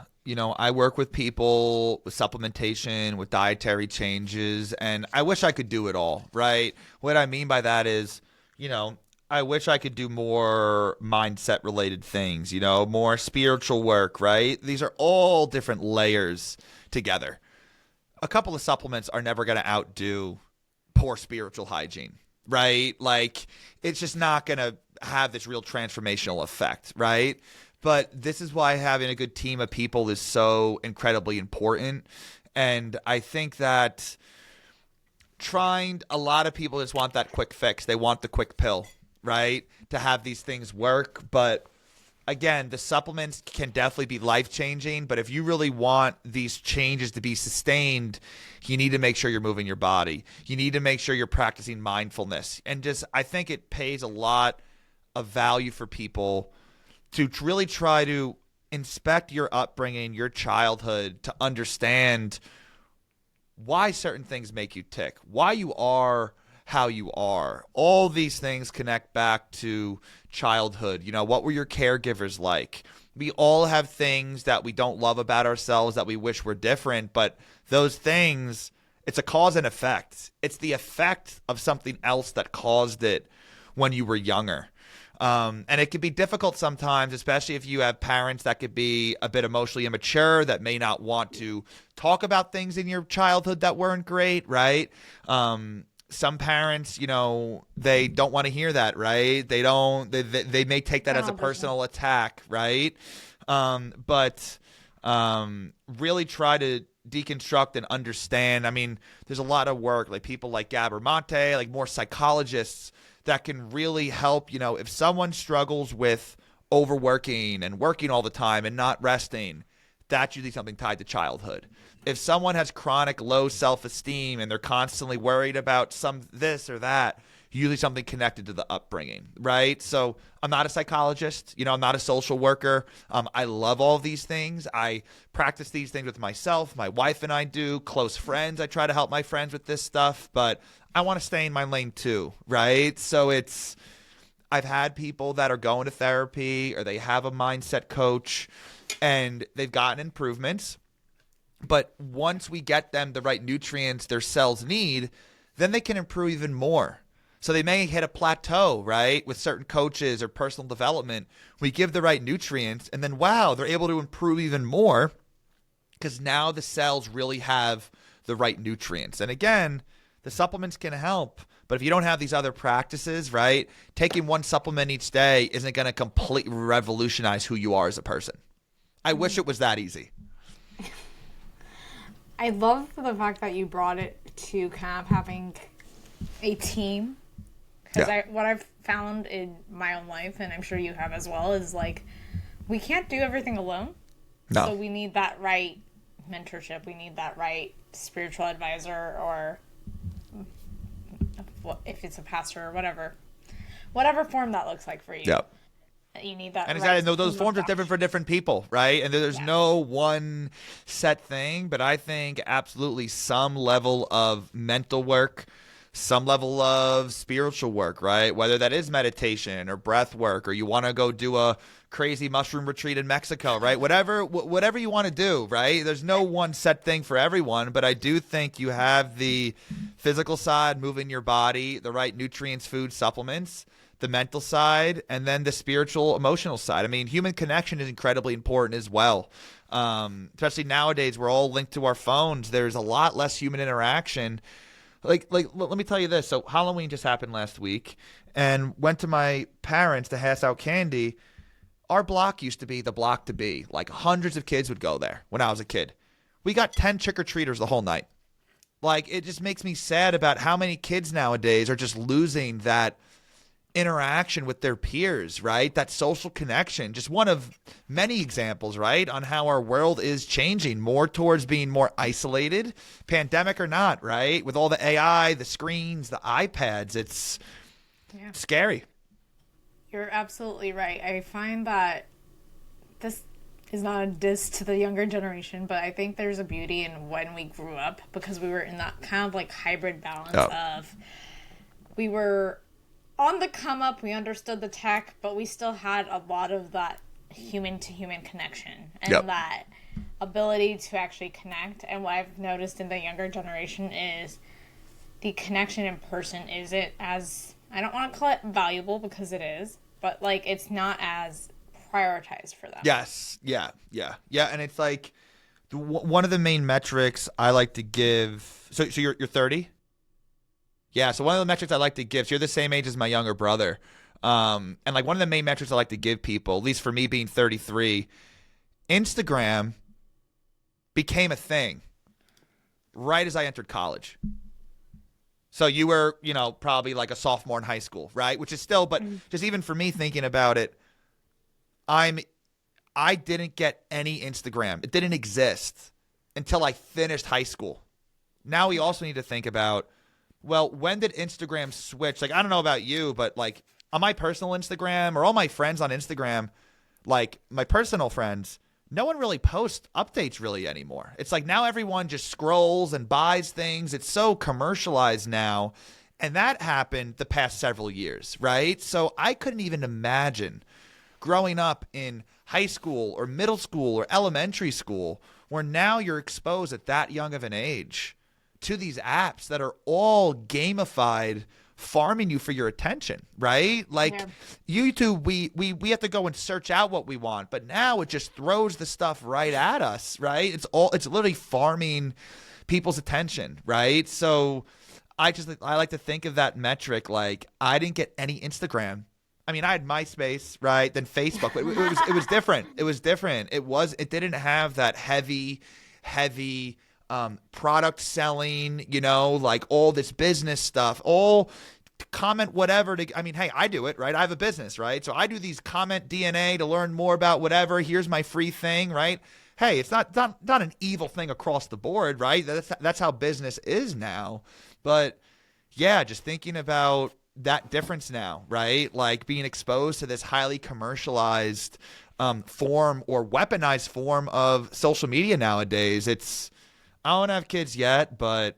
I work with people with supplementation, with dietary changes, and I wish I could do it all, right? What I mean by that is, you know, I wish I could do more mindset related things, more spiritual work, right? These are all different layers together. A couple of supplements are never going to outdo poor spiritual hygiene, right? Like, it's just not going to have this real transformational effect, right? But this is why having a good team of people is so incredibly important. And I think that a lot of people just want that quick fix. They want the quick pill, right? To have these things work. But again, the supplements can definitely be life changing. But if you really want these changes to be sustained, you need to make sure you're moving your body. You need to make sure you're practicing mindfulness. And just, I think it pays a lot of value for people to really try to inspect your upbringing, your childhood, to understand why certain things make you tick, why you are how you are. All these things connect back to childhood. What were your caregivers like? We all have things that we don't love about ourselves that we wish were different, but those things, it's a cause and effect. It's the effect of something else that caused it when you were younger. And it can be difficult sometimes, especially if you have parents that could be a bit emotionally immature, that may not want to talk about things in your childhood that weren't great, right? Some parents, they don't want to hear that, right? They may take that as a 100%. personal attack, right? But really try to deconstruct and understand. I mean, there's a lot of work, like people like Gabor-Mate, like more psychologists that can really help, if someone struggles with overworking and working all the time and not resting, that's usually something tied to childhood. If someone has chronic low self-esteem and they're constantly worried about some this or that, usually something connected to the upbringing, right? So I'm not a psychologist, I'm not a social worker. I love all of these things. I practice these things with myself. My wife and I do. Close friends, I try to help my friends with this stuff, but I want to stay in my lane too, right? So I've had people that are going to therapy or they have a mindset coach and they've gotten improvements. But once we get them the right nutrients their cells need, then they can improve even more. So they may hit a plateau, right, with certain coaches or personal development. We give the right nutrients, and then, wow, they're able to improve even more because now the cells really have the right nutrients. And again, the supplements can help, but if you don't have these other practices, right, taking one supplement each day isn't going to completely revolutionize who you are as a person. I wish it was that easy. I love the fact that you brought it to kind of having a team. Because what I've found in my own life, and I'm sure you have as well, is like we can't do everything alone. No. So we need that right mentorship. We need that right spiritual advisor, or if it's a pastor or whatever form that looks like for you. Yep. You need that. And right exactly, those forms are different for different people, right? And there's no one set thing, but I think absolutely some level of mental work, some level of spiritual work, right? Whether that is meditation or breath work, or you want to go do a crazy mushroom retreat in Mexico, right? Whatever you want to do, right? There's no one set thing for everyone, but I do think you have the physical side, moving your body, the right nutrients, food, supplements, the mental side, and then the spiritual, emotional side. I mean, human connection is incredibly important as well. Especially nowadays, we're all linked to our phones. There's a lot less human interaction. Like, let me tell you this. So Halloween just happened last week, and went to my parents to pass out candy. Our block used to be the block to be. Like hundreds of kids would go there when I was a kid. We got 10 trick-or-treaters the whole night. Like, it just makes me sad about how many kids nowadays are just losing that interaction with their peers, right? That social connection. Just one of many examples, right, on how our world is changing more towards being more isolated, pandemic or not, right? With all the AI, the screens, the iPads, it's scary. You're absolutely right. I find that this is not a diss to the younger generation, but I think there's a beauty in when we grew up, because we were in that kind of like hybrid balance of we were on the come up, we understood the tech, but we still had a lot of that human to human connection and that ability to actually connect. And what I've noticed in the younger generation is the connection in person isn't as, I don't want to call it valuable because it is, but like it's not as prioritized for them. Yes. Yeah. And it's like one of the main metrics I like to give. So you're 30? Yeah, so one of the metrics I like to give, so you're the same age as my younger brother, and like one of the main metrics I like to give people, at least for me being 33, Instagram became a thing right as I entered college. So you were, probably like a sophomore in high school, right? Which is still, but just even for me thinking about it, I didn't get any Instagram. It didn't exist until I finished high school. Now we also need to think about, well, when did Instagram switch? Like, I don't know about you, but like on my personal Instagram or all my friends on Instagram, like my personal friends, no one really posts updates really anymore. It's like now everyone just scrolls and buys things. It's so commercialized now. And that happened the past several years, right? So I couldn't even imagine growing up in high school or middle school or elementary school where now you're exposed at that young of an age to these apps that are all gamified, farming you for your attention, right? Like YouTube, we have to go and search out what we want, but now it just throws the stuff right at us, right? It's literally farming people's attention, right? So I like to think of that metric like I didn't get any Instagram. I mean, I had MySpace, right? Then Facebook, but it was different. It was different. It didn't have that heavy product selling, like all this business stuff, all comment whatever. Hey, I do it, right? I have a business, right? So I do these comment DNA to learn more about whatever. Here's my free thing, right? Hey, it's not an evil thing across the board, right? That's how business is now. But yeah, just thinking about that difference now, right? Like being exposed to this highly commercialized form or weaponized form of social media nowadays. I don't have kids yet, but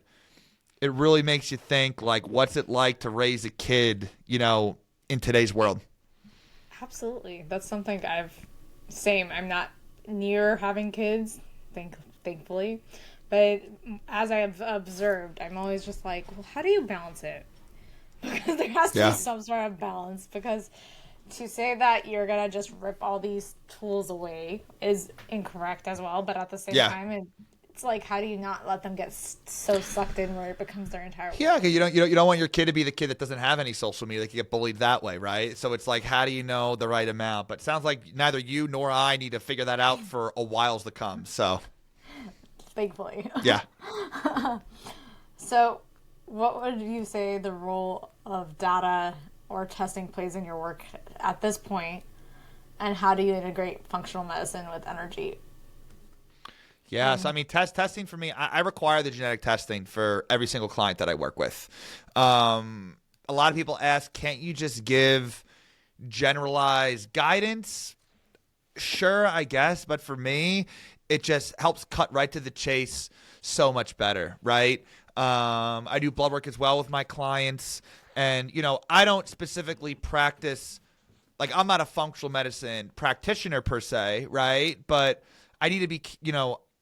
it really makes you think, like, what's it like to raise a kid, in today's world? Absolutely. That's something I'm not near having kids, thankfully, But as I've observed, I'm always just like, well, how do you balance it? Because there has to be Yeah. some sort of balance. Because to say that you're gonna just rip all these tools away is incorrect as well. But at the same Yeah. time, it's like, how do you not let them get so sucked in where it becomes their entire Yeah, world? 'cause you don't want your kid to be the kid that doesn't have any social media. They can get bullied that way, right? So it's like, how do you know the right amount? But it sounds like neither you nor I need to figure that out for a whiles to come. So Thankfully. yeah. So, what would you say the role of data or testing plays in your work at this point, and how do you integrate functional medicine with energy? Yeah, so I mean, testing for me, I require the genetic testing for every single client that I work with. A lot of people ask, can't you just give generalized guidance? Sure, I guess, but for me, it just helps cut right to the chase so much better, right? I do blood work as well with my clients, and I don't specifically practice, like I'm not a functional medicine practitioner per se, right? But I need to be,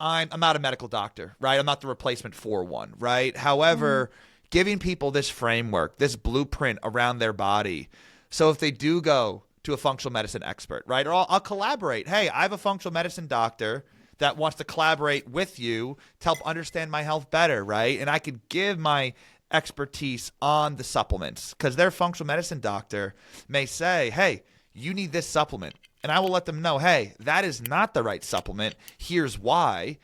I'm not a medical doctor, right? I'm not the replacement for one, right? However, giving people this framework, this blueprint around their body, so if they do go to a functional medicine expert, right? Or I'll collaborate. Hey, I have a functional medicine doctor that wants to collaborate with you to help understand my health better, right? And I could give my expertise on the supplements because their functional medicine doctor may say, hey, you need this supplement. And I will let them know, hey, that is not the right supplement. Here's why,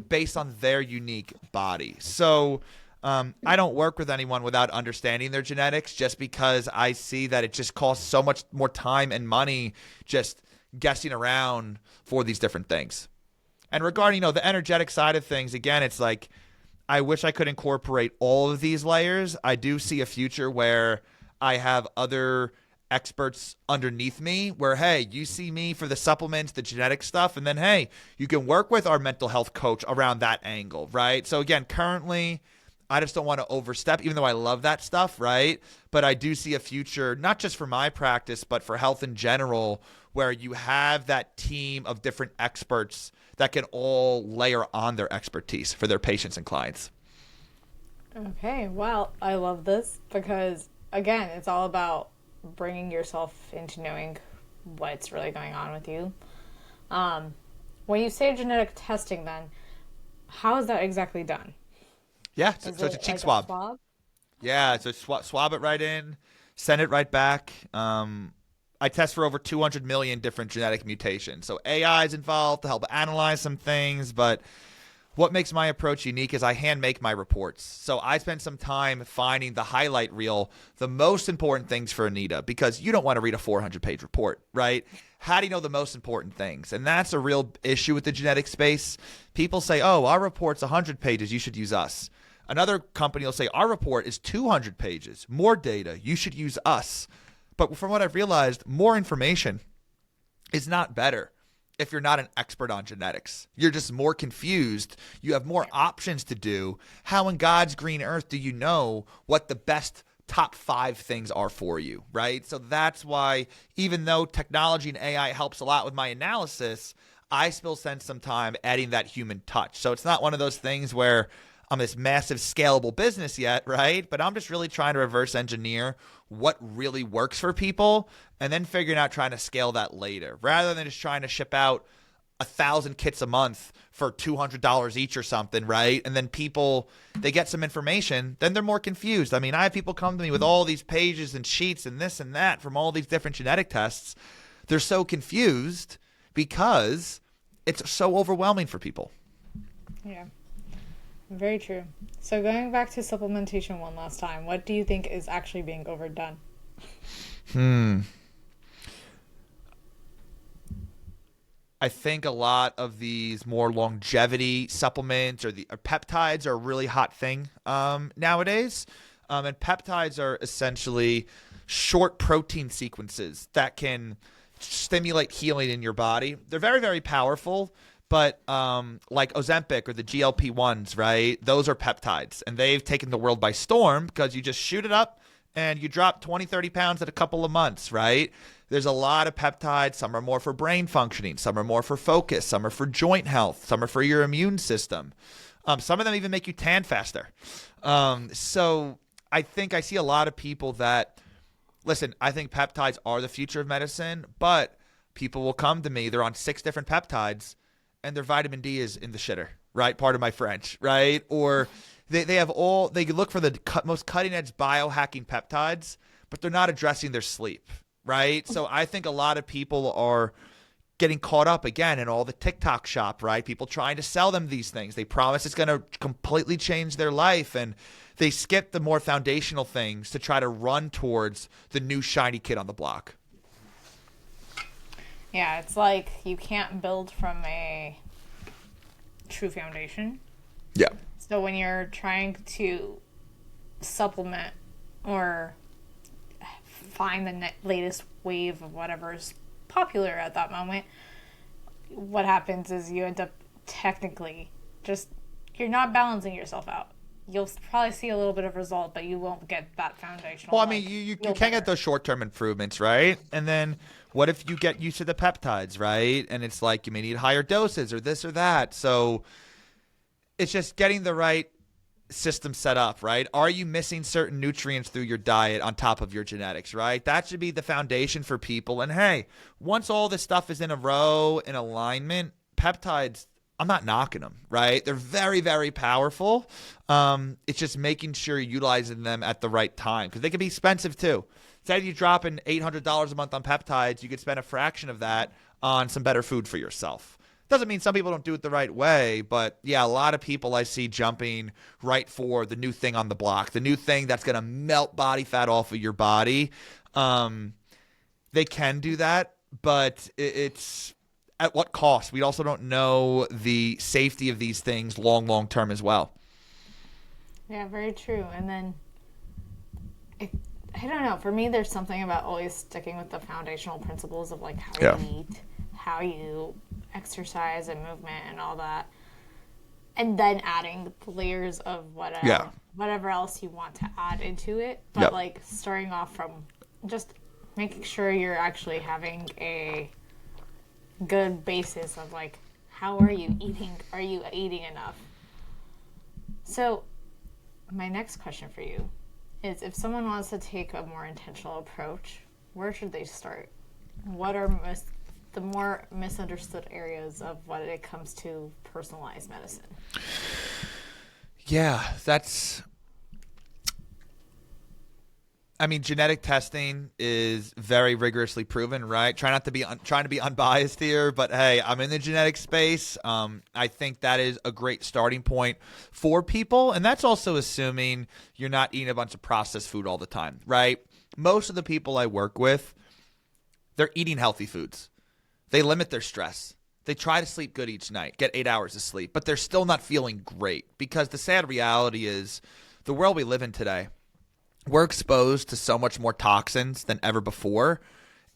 based on their unique body. So I don't work with anyone without understanding their genetics just because I see that it just costs so much more time and money just guessing around for these different things. And regarding, the energetic side of things, again, it's like I wish I could incorporate all of these layers. I do see a future where I have other experts underneath me where, hey, you see me for the supplements, the genetic stuff, and then, hey, you can work with our mental health coach around that angle, right? So again, currently, I just don't want to overstep, even though I love that stuff, right? But I do see a future, not just for my practice, but for health in general, where you have that team of different experts that can all layer on their expertise for their patients and clients. Okay, well, I love this because, again, it's all about bringing yourself into knowing what's really going on with you. When you say genetic testing, then, how is that exactly done? Yeah, so, Is so it's a it cheek like a swab. swab? Yeah, so swab it right in, send it right back. I test for over 200 million different genetic mutations. So AI is involved to help analyze some things, but what makes my approach unique is I hand make my reports. So I spend some time finding the highlight reel, the most important things for Anita, because you don't want to read a 400-page report, right? How do you know the most important things? And that's a real issue with the genetic space. People say, oh, our report's 100 pages, you should use us. Another company will say, our report is 200 pages, more data, you should use us. But from what I've realized, more information is not better if you're not an expert on genetics. You're just more confused. You have more options to do. How in God's green earth do you know what the best top 5 things are for you, right? So that's why, even though technology and AI helps a lot with my analysis, I still spend some time adding that human touch. So it's not one of those things where I'm this massive scalable business yet, right? But I'm just really trying to reverse engineer what really works for people and then figuring out trying to scale that later rather than just trying to ship out 1,000 kits a month for $200 each or something, right? And then people, they get some information, then they're more confused. I mean, I have people come to me with all these pages and sheets and this and that from all these different genetic tests. They're so confused because it's so overwhelming for people. Yeah, very true. So going back to supplementation one last time, what do you think is actually being overdone? I think a lot of these more longevity supplements or peptides are a really hot thing nowadays. And peptides are essentially short protein sequences that can stimulate healing in your body. They're very, very powerful, but like Ozempic or the GLP-1s, right? Those are peptides, and they've taken the world by storm because you just shoot it up and you drop 20, 30 pounds in a couple of months, right? There's a lot of peptides. Some are more for brain functioning. Some are more for focus. Some are for joint health. Some are for your immune system. Some of them even make you tan faster. So I think I see a lot of people that, listen, I think peptides are the future of medicine, but people will come to me. They're on 6 different peptides and their vitamin D is in the shitter, right? Part of my French, right? Or they look for the most cutting edge biohacking peptides, but they're not addressing their sleep, right? So I think a lot of people are getting caught up again in all the TikTok shop, right? People trying to sell them these things. They promise it's going to completely change their life, and they skip the more foundational things to try to run towards the new shiny kid on the block. Yeah, it's like you can't build from a true foundation. Yeah. So when you're trying to supplement or find the latest wave of whatever's popular at that moment, what happens is you end up technically you're not balancing yourself out. You'll probably see a little bit of result, but you won't get that foundational. Well, I mean, you can get those short-term improvements, right? And then what if you get used to the peptides, right? And it's like you may need higher doses or this or that. So it's just getting the right system set up, right? Are you missing certain nutrients through your diet on top of your genetics, right? That should be the foundation for people. And hey, once all this stuff is in a row, in alignment, peptides, I'm not knocking them, right? They're very, very powerful. It's just making sure you're utilizing them at the right time because they can be expensive too. Instead of you dropping $800 a month on peptides, you could spend a fraction of that on some better food for yourself. Doesn't mean some people don't do it the right way, but yeah, a lot of people I see jumping right for the new thing on the block, the new thing that's going to melt body fat off of your body. They can do that, but it's at what cost? We also don't know the safety of these things long term as well. Yeah, very true. And then, I don't know, for me, there's something about always sticking with the foundational principles of like how you eat, how you exercise and movement and all that, and then adding the layers of whatever else you want to add into it, but like starting off from just making sure you're actually having a good basis of like how are you eating enough. So my next question for you is, if someone wants to take a more intentional approach, where should they start? What are the more misunderstood areas of when it comes to personalized medicine? Yeah, genetic testing is very rigorously proven, right? Trying to be unbiased here, but hey, I'm in the genetic space. I think that is a great starting point for people, and that's also assuming you're not eating a bunch of processed food all the time, right? Most of the people I work with, they're eating healthy foods. They limit their stress. They try to sleep good each night, get 8 hours of sleep, but they're still not feeling great because the sad reality is the world we live in today, we're exposed to so much more toxins than ever before.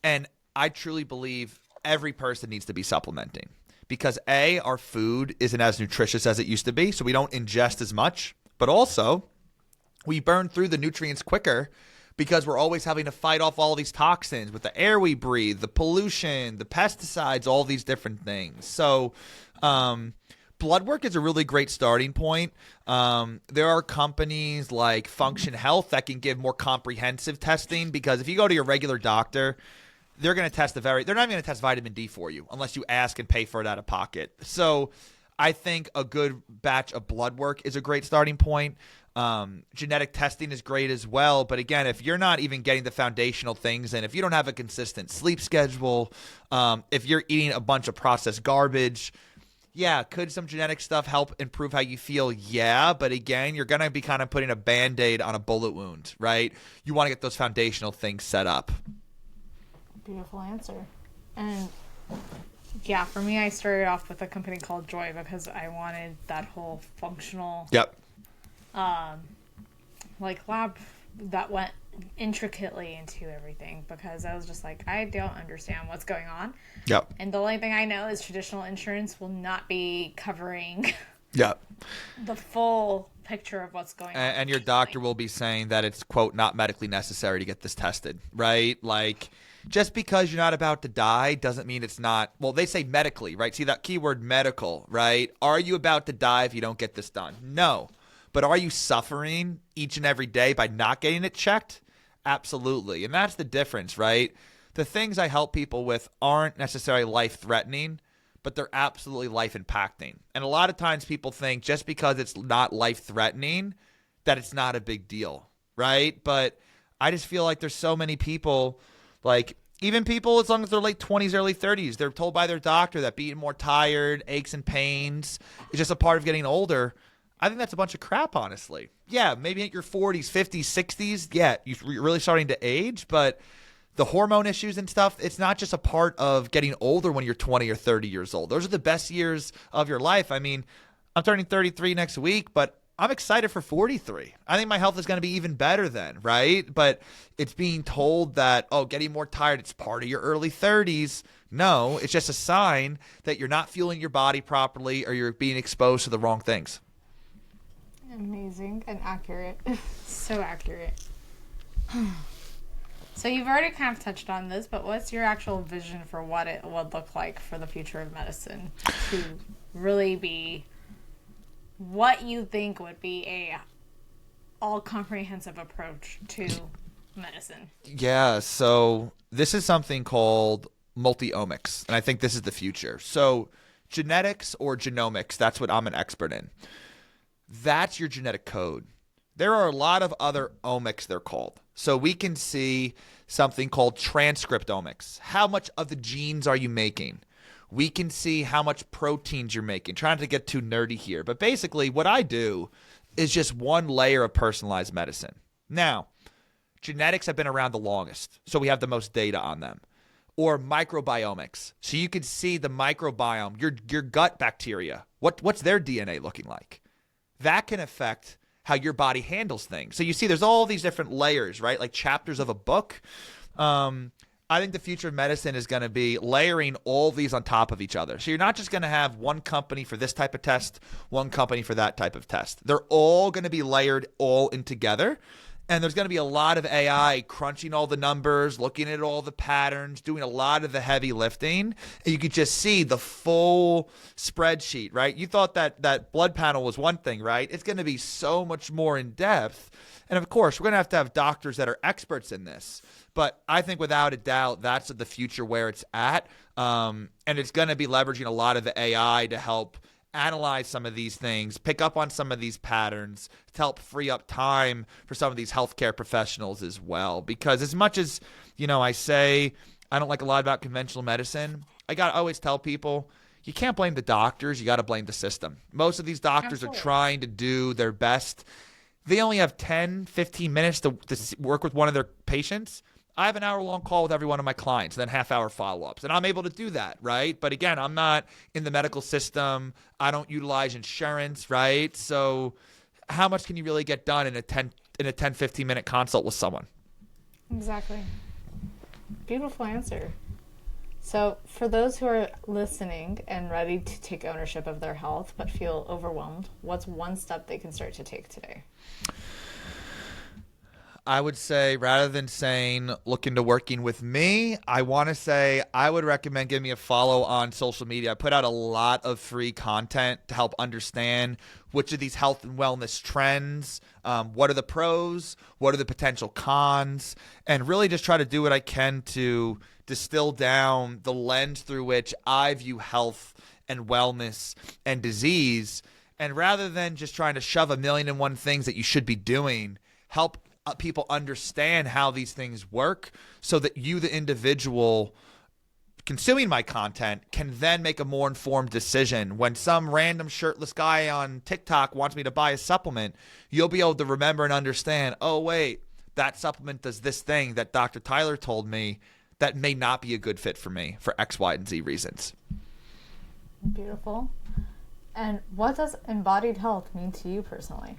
And I truly believe every person needs to be supplementing because A, our food isn't as nutritious as it used to be, so we don't ingest as much, but also we burn through the nutrients quicker because we're always having to fight off all these toxins with the air we breathe, the pollution, the pesticides, all these different things. So blood work is a really great starting point. There are companies like Function Health that can give more comprehensive testing because if you go to your regular doctor, they're going to test they're not even going to test vitamin D for you unless you ask and pay for it out of pocket. So I think a good batch of blood work is a great starting point. Genetic testing is great as well. But again, if you're not even getting the foundational things and if you don't have a consistent sleep schedule, if you're eating a bunch of processed garbage, yeah, could some genetic stuff help improve how you feel? Yeah, but again, you're going to be kind of putting a Band-Aid on a bullet wound, right? You want to get those foundational things set up. Beautiful answer. And yeah, for me, I started off with a company called Joy because I wanted that whole functional lab that went intricately into everything because I was just like, I don't understand what's going on. Yep. And the only thing I know is traditional insurance will not be covering yep. the full picture of what's going on. And your doctor will be saying that it's, quote, not medically necessary to get this tested, right? Like, just because you're not about to die doesn't mean it's not, well, they say medically, right? See that keyword medical, right? Are you about to die if you don't get this done? No. But are you suffering each and every day by not getting it checked? Absolutely. And that's the difference, right? The things I help people with aren't necessarily life-threatening, but they're absolutely life-impacting. And a lot of times people think just because it's not life-threatening that it's not a big deal, right? But I just feel like there's so many people, like even people as long as they're late 20s, early 30s, they're told by their doctor that being more tired, aches and pains is just a part of getting older. I think that's a bunch of crap, honestly. Yeah, maybe at your 40s, 50s, 60s, yeah, you're really starting to age, but the hormone issues and stuff, it's not just a part of getting older when you're 20 or 30 years old. Those are the best years of your life. I mean, I'm turning 33 next week, but I'm excited for 43. I think my health is going to be even better then, right? But it's being told that, oh, getting more tired, it's part of your early 30s. No, it's just a sign that you're not fueling your body properly or you're being exposed to the wrong things. Amazing and accurate. So accurate. So you've already kind of touched on this, but what's your actual vision for what it would look like for the future of medicine to really be what you think would be a all-comprehensive approach to medicine? Yeah, so this is something called multi-omics, and I think this is the future. So genetics or genomics, that's what I'm an expert in. That's your genetic code. There are a lot of other omics, they're called. So we can see something called transcriptomics. How much of the genes are you making? We can see how much proteins you're making. Trying to get too nerdy here. But basically, what I do is just one layer of personalized medicine. Now, genetics have been around the longest, so we have the most data on them. Or microbiomics. So you can see the microbiome, your gut bacteria. What's their DNA looking like? That can affect how your body handles things. So you see there's all these different layers, right? Like chapters of a book. I think the future of medicine is going to be layering all these on top of each other. So you're not just going to have one company for this type of test, one company for that type of test. They're all going to be layered all in together. And there's going to be a lot of AI crunching all the numbers, looking at all the patterns, doing a lot of the heavy lifting. And you could just see the full spreadsheet, right? You thought that blood panel was one thing, right? It's going to be so much more in depth. And of course, we're going to have doctors that are experts in this. But I think without a doubt, that's the future where it's at. And it's going to be leveraging a lot of the AI to help analyze some of these things, pick up on some of these patterns to help free up time for some of these healthcare professionals as well. Because as much as, I say I don't like a lot about conventional medicine, I always tell people, you can't blame the doctors. You got to blame the system. Most of these doctors Absolutely. are trying to do their best. They only have 10, 15 minutes to work with one of their patients. I have an hour-long call with every one of my clients, then half-hour follow-ups, and I'm able to do that, right? But again, I'm not in the medical system. I don't utilize insurance, right? So how much can you really get done in a 15-minute consult with someone? Exactly. Beautiful answer. So for those who are listening and ready to take ownership of their health but feel overwhelmed, what's one step they can start to take today? I would say rather than saying look into working with me, I want to say I would recommend giving me a follow on social media. I put out a lot of free content to help understand which of these health and wellness trends, what are the pros, what are the potential cons, and really just try to do what I can to distill down the lens through which I view health and wellness and disease. And rather than just trying to shove a million and one things that you should be doing, help people understand how these things work so that you, the individual consuming my content, can then make a more informed decision. When some random shirtless guy on TikTok wants me to buy a supplement, you'll be able to remember and understand, oh, wait, that supplement does this thing that Dr. Tyler told me that may not be a good fit for me for X, Y, and Z reasons. Beautiful. And what does embodied health mean to you personally?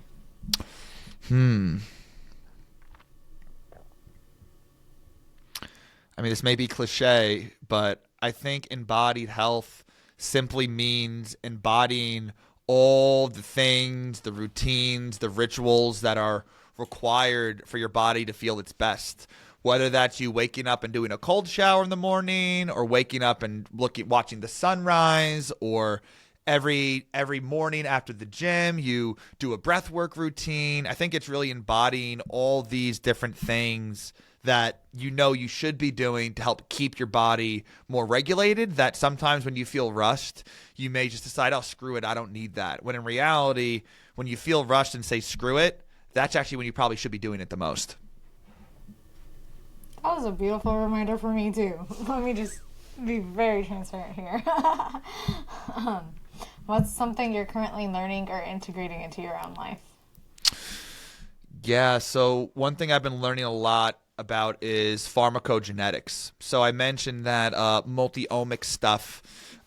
I mean, this may be cliche, but I think embodied health simply means embodying all the things, the routines, the rituals that are required for your body to feel its best. Whether that's you waking up and doing a cold shower in the morning, or waking up and watching the sunrise, or every morning after the gym you do a breath work routine. I think it's really embodying all these different things that you should be doing to help keep your body more regulated, that sometimes when you feel rushed, you may just decide, oh, screw it, I don't need that. When in reality, when you feel rushed and say screw it, that's actually when you probably should be doing it the most. That was a beautiful reminder for me too. Let me just be very transparent here. What's something you're currently learning or integrating into your own life? Yeah, so one thing I've been learning a lot about is pharmacogenetics. So I mentioned that multi-omic stuff.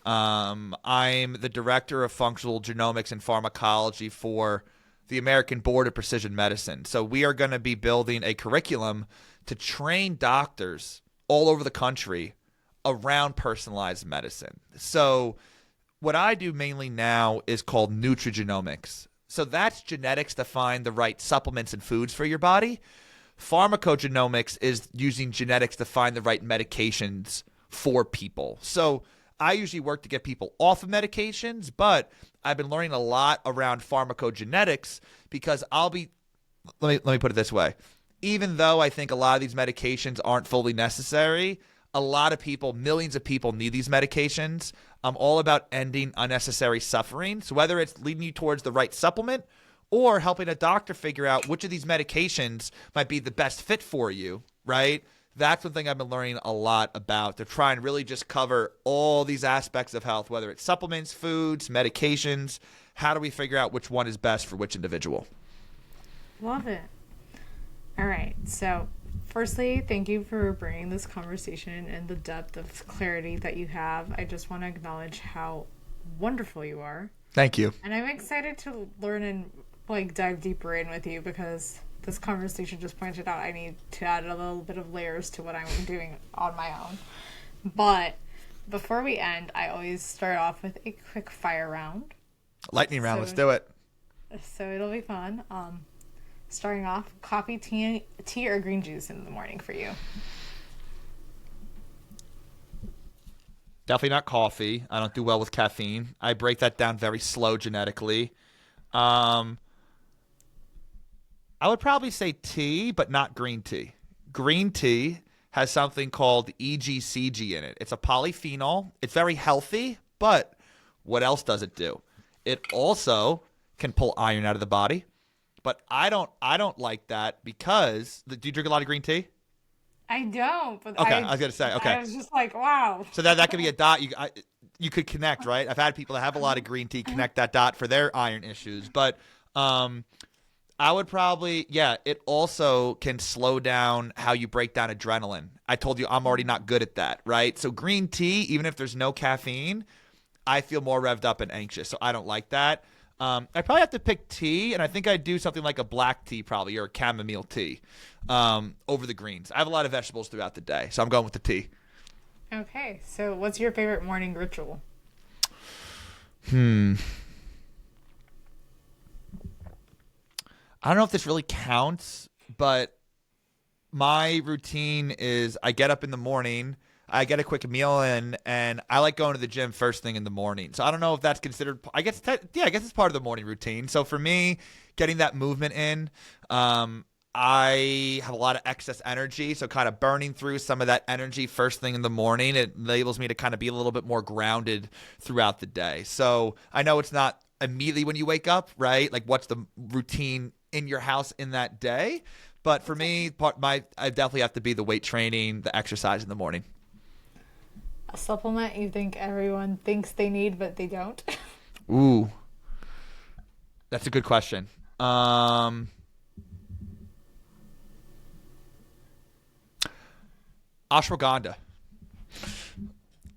I'm the director of functional genomics and pharmacology for the American Board of Precision Medicine. So we are going to be building a curriculum to train doctors all over the country around personalized medicine. So what I do mainly now is called nutrigenomics. So that's genetics to find the right supplements and foods for your body. Pharmacogenomics is using genetics to find the right medications for people. So I usually work to get people off of medications, but I've been learning a lot around pharmacogenetics because let me put it this way. Even though I think a lot of these medications aren't fully necessary, a lot of people, millions of people need these medications. I'm all about ending unnecessary suffering. So whether it's leading you towards the right supplement or helping a doctor figure out which of these medications might be the best fit for you, right? That's one thing I've been learning a lot about, to try and really just cover all these aspects of health, whether it's supplements, foods, medications. How do we figure out which one is best for which individual? Love it. All right. So, firstly, thank you for bringing this conversation and the depth of clarity that you have. I just want to acknowledge how wonderful you are. Thank you. And I'm excited to learn and dive deeper in with you, because this conversation just pointed out I need to add a little bit of layers to what I'm doing on my own. But before we end, I always start off with a quick fire round. Lightning round, let's do it. So it'll be fun. Starting off, coffee, tea, or green juice in the morning for you? Definitely not coffee. I don't do well with caffeine. I break that down very slow genetically. I would probably say tea, but not green tea. Green tea has something called EGCG in it. It's a polyphenol. It's very healthy, but what else does it do? It also can pull iron out of the body. But I don't like that because do you drink a lot of green tea? I don't. But okay, I was gonna say okay. I was just like, wow. So that could be a dot you could connect, right? I've had people that have a lot of green tea connect that dot for their iron issues, but I would probably, it also can slow down how you break down adrenaline. I told you I'm already not good at that, right? So green tea, even if there's no caffeine, I feel more revved up and anxious, so I don't like that. I probably have to pick tea, and I think I'd do something like a black tea probably, or a chamomile tea over the greens. I have a lot of vegetables throughout the day, so I'm going with the tea. Okay, so what's your favorite morning ritual? I don't know if this really counts, but my routine is I get up in the morning, I get a quick meal in, and I like going to the gym first thing in the morning. So I don't know if that's considered, I guess it's part of the morning routine. So for me, getting that movement in, I have a lot of excess energy, so kind of burning through some of that energy first thing in the morning, it enables me to kind of be a little bit more grounded throughout the day. So I know it's not immediately when you wake up, right? Like what's the routine in your house in that day? But for me, I definitely have to be the weight training, the exercise in the morning. A supplement you think everyone thinks they need, but they don't? Ooh, that's a good question. Ashwagandha.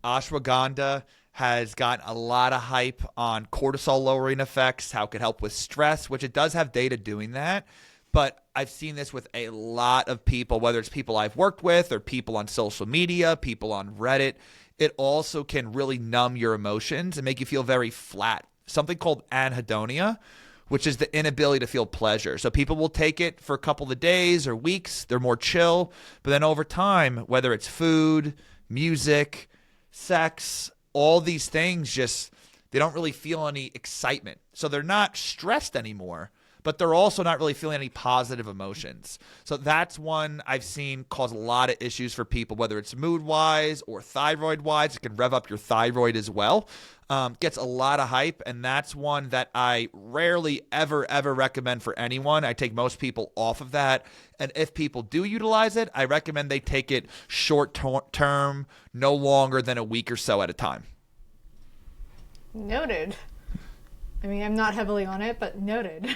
Ashwagandha has gotten a lot of hype on cortisol lowering effects, how it could help with stress, which it does have data doing that. But I've seen this with a lot of people, whether it's people I've worked with or people on social media, people on Reddit. It also can really numb your emotions and make you feel very flat something called anhedonia, which is the inability to feel pleasure. So people will take it for a couple of days or weeks. They're more chill. But then over time, whether it's food, music, sex, all these things they don't really feel any excitement. So they're not stressed anymore, but they're also not really feeling any positive emotions. So that's one I've seen cause a lot of issues for people, whether it's mood-wise or thyroid-wise. It can rev up your thyroid as well. Gets a lot of hype, and that's one that I rarely, ever recommend for anyone. I take most people off of that, and if people do utilize it, I recommend they take it short-term, no longer than a week or so at a time. Noted. I mean, I'm not heavily on it, but noted.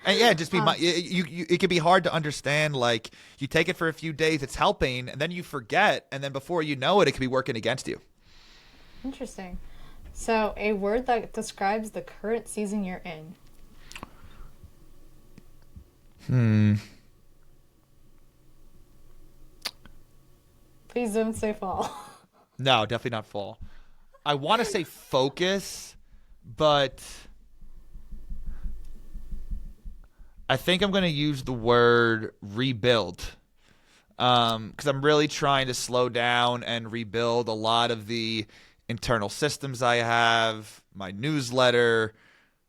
And yeah, just be it can be hard to understand. Like, you take it for a few days, it's helping, and then you forget, and then before you know it, it could be working against you. Interesting. So, a word that describes the current season you're in. Please don't say fall. No, definitely not fall. I want to say focus, but I think I'm going to use the word rebuild, because I'm really trying to slow down and rebuild a lot of the internal systems I have, my newsletter,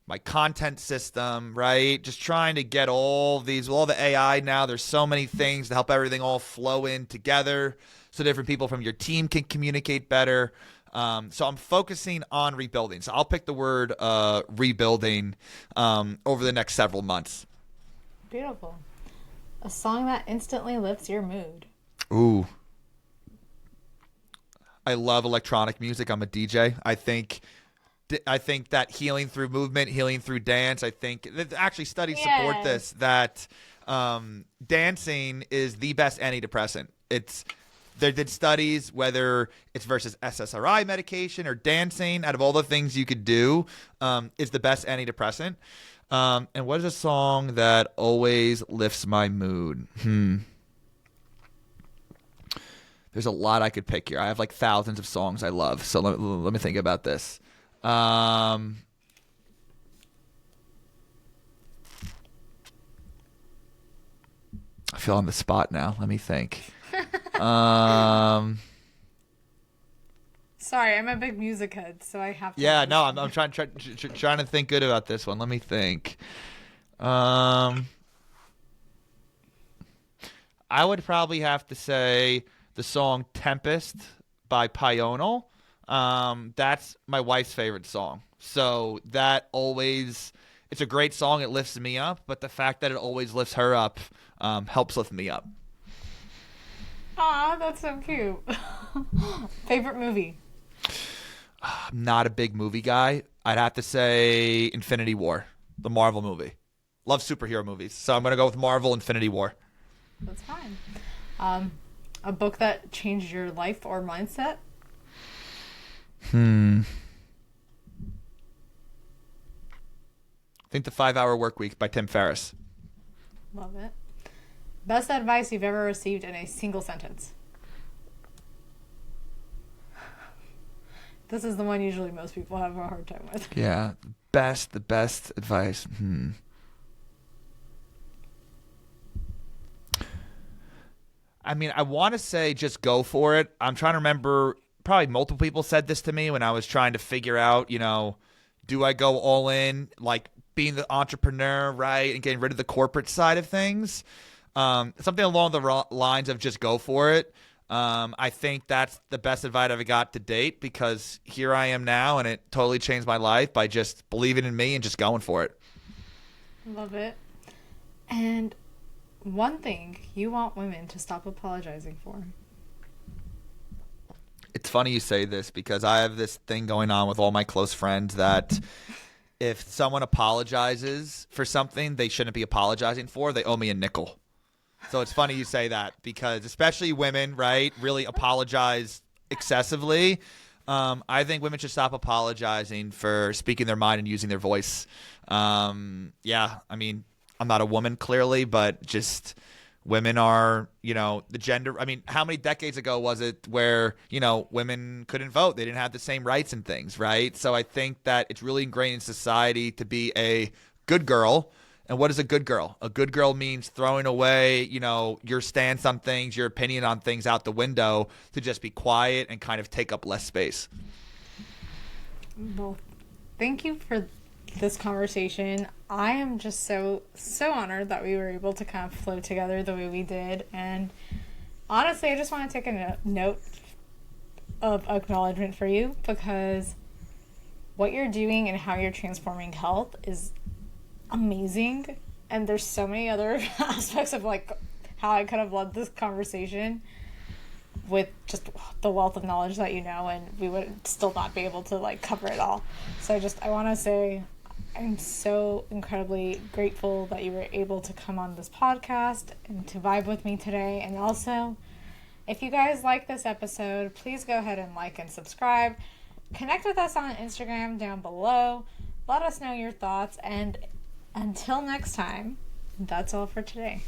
my content system, right? Just trying to get all the AI now. There's so many things to help everything all flow in together so different people from your team can communicate better. So I'm focusing on rebuilding. So I'll pick the word rebuilding over the next several months. Beautiful. A song that instantly lifts your mood. Ooh. I love electronic music. I'm a DJ. I think that healing through movement, healing through dance, I think actually studies support this, that dancing is the best antidepressant. They did studies whether it's versus SSRI medication or dancing. Out of all the things you could do, is the best antidepressant. And what is a song that always lifts my mood? There's a lot I could pick here. I have like thousands of songs I love. So let me think about this. I feel on the spot now. Let me think. Sorry, I'm a big music head, so I have to. Yeah, no, I'm trying to think good about this one. Let me think. I would probably have to say the song "Tempest" by Pional. That's my wife's favorite song. So that always, it's a great song. It lifts me up, but the fact that it always lifts her up helps lift me up. Aw, that's so cute. Favorite movie? I'm not a big movie guy. I'd have to say Infinity War, the Marvel movie. Love superhero movies, so I'm going to go with Marvel Infinity War. That's fine. A book that changed your life or mindset? I think The 5-Hour Workweek by Tim Ferriss. Love it. Best advice you've ever received in a single sentence? This is the one usually most people have a hard time with. Yeah, the best advice. I mean, I want to say just go for it. I'm trying to remember, probably multiple people said this to me when I was trying to figure out, do I go all in, like being the entrepreneur, right, and getting rid of the corporate side of things? Something along the lines of just go for it. I think that's the best advice I've got to date, because here I am now, and it totally changed my life by just believing in me and just going for it. Love it. And one thing you want women to stop apologizing for? It's funny you say this, because I have this thing going on with all my close friends that if someone apologizes for something they shouldn't be apologizing for, they owe me a nickel. So it's funny you say that, because especially women, right, really apologize excessively. I think women should stop apologizing for speaking their mind and using their voice. Yeah, I mean, I'm not a woman, clearly, but just women are, the gender. I mean, how many decades ago was it where, women couldn't vote? They didn't have the same rights and things, right? So I think that it's really ingrained in society to be a good girl. And what is a good girl? A good girl means throwing away, your stance on things, your opinion on things out the window to just be quiet and kind of take up less space. Well, thank you for this conversation. I am just so honored that we were able to kind of flow together the way we did. And honestly, I just want to take a note of acknowledgement for you, because what you're doing and how you're transforming health is amazing. And there's so many other aspects of like how I could have led this conversation with just the wealth of knowledge that and we would still not be able to like cover it all. So I want to say I'm so incredibly grateful that you were able to come on this podcast and to vibe with me today. And also, if you guys like this episode, please go ahead and like and subscribe. Connect with us on Instagram down below. Let us know your thoughts. And until next time, that's all for today.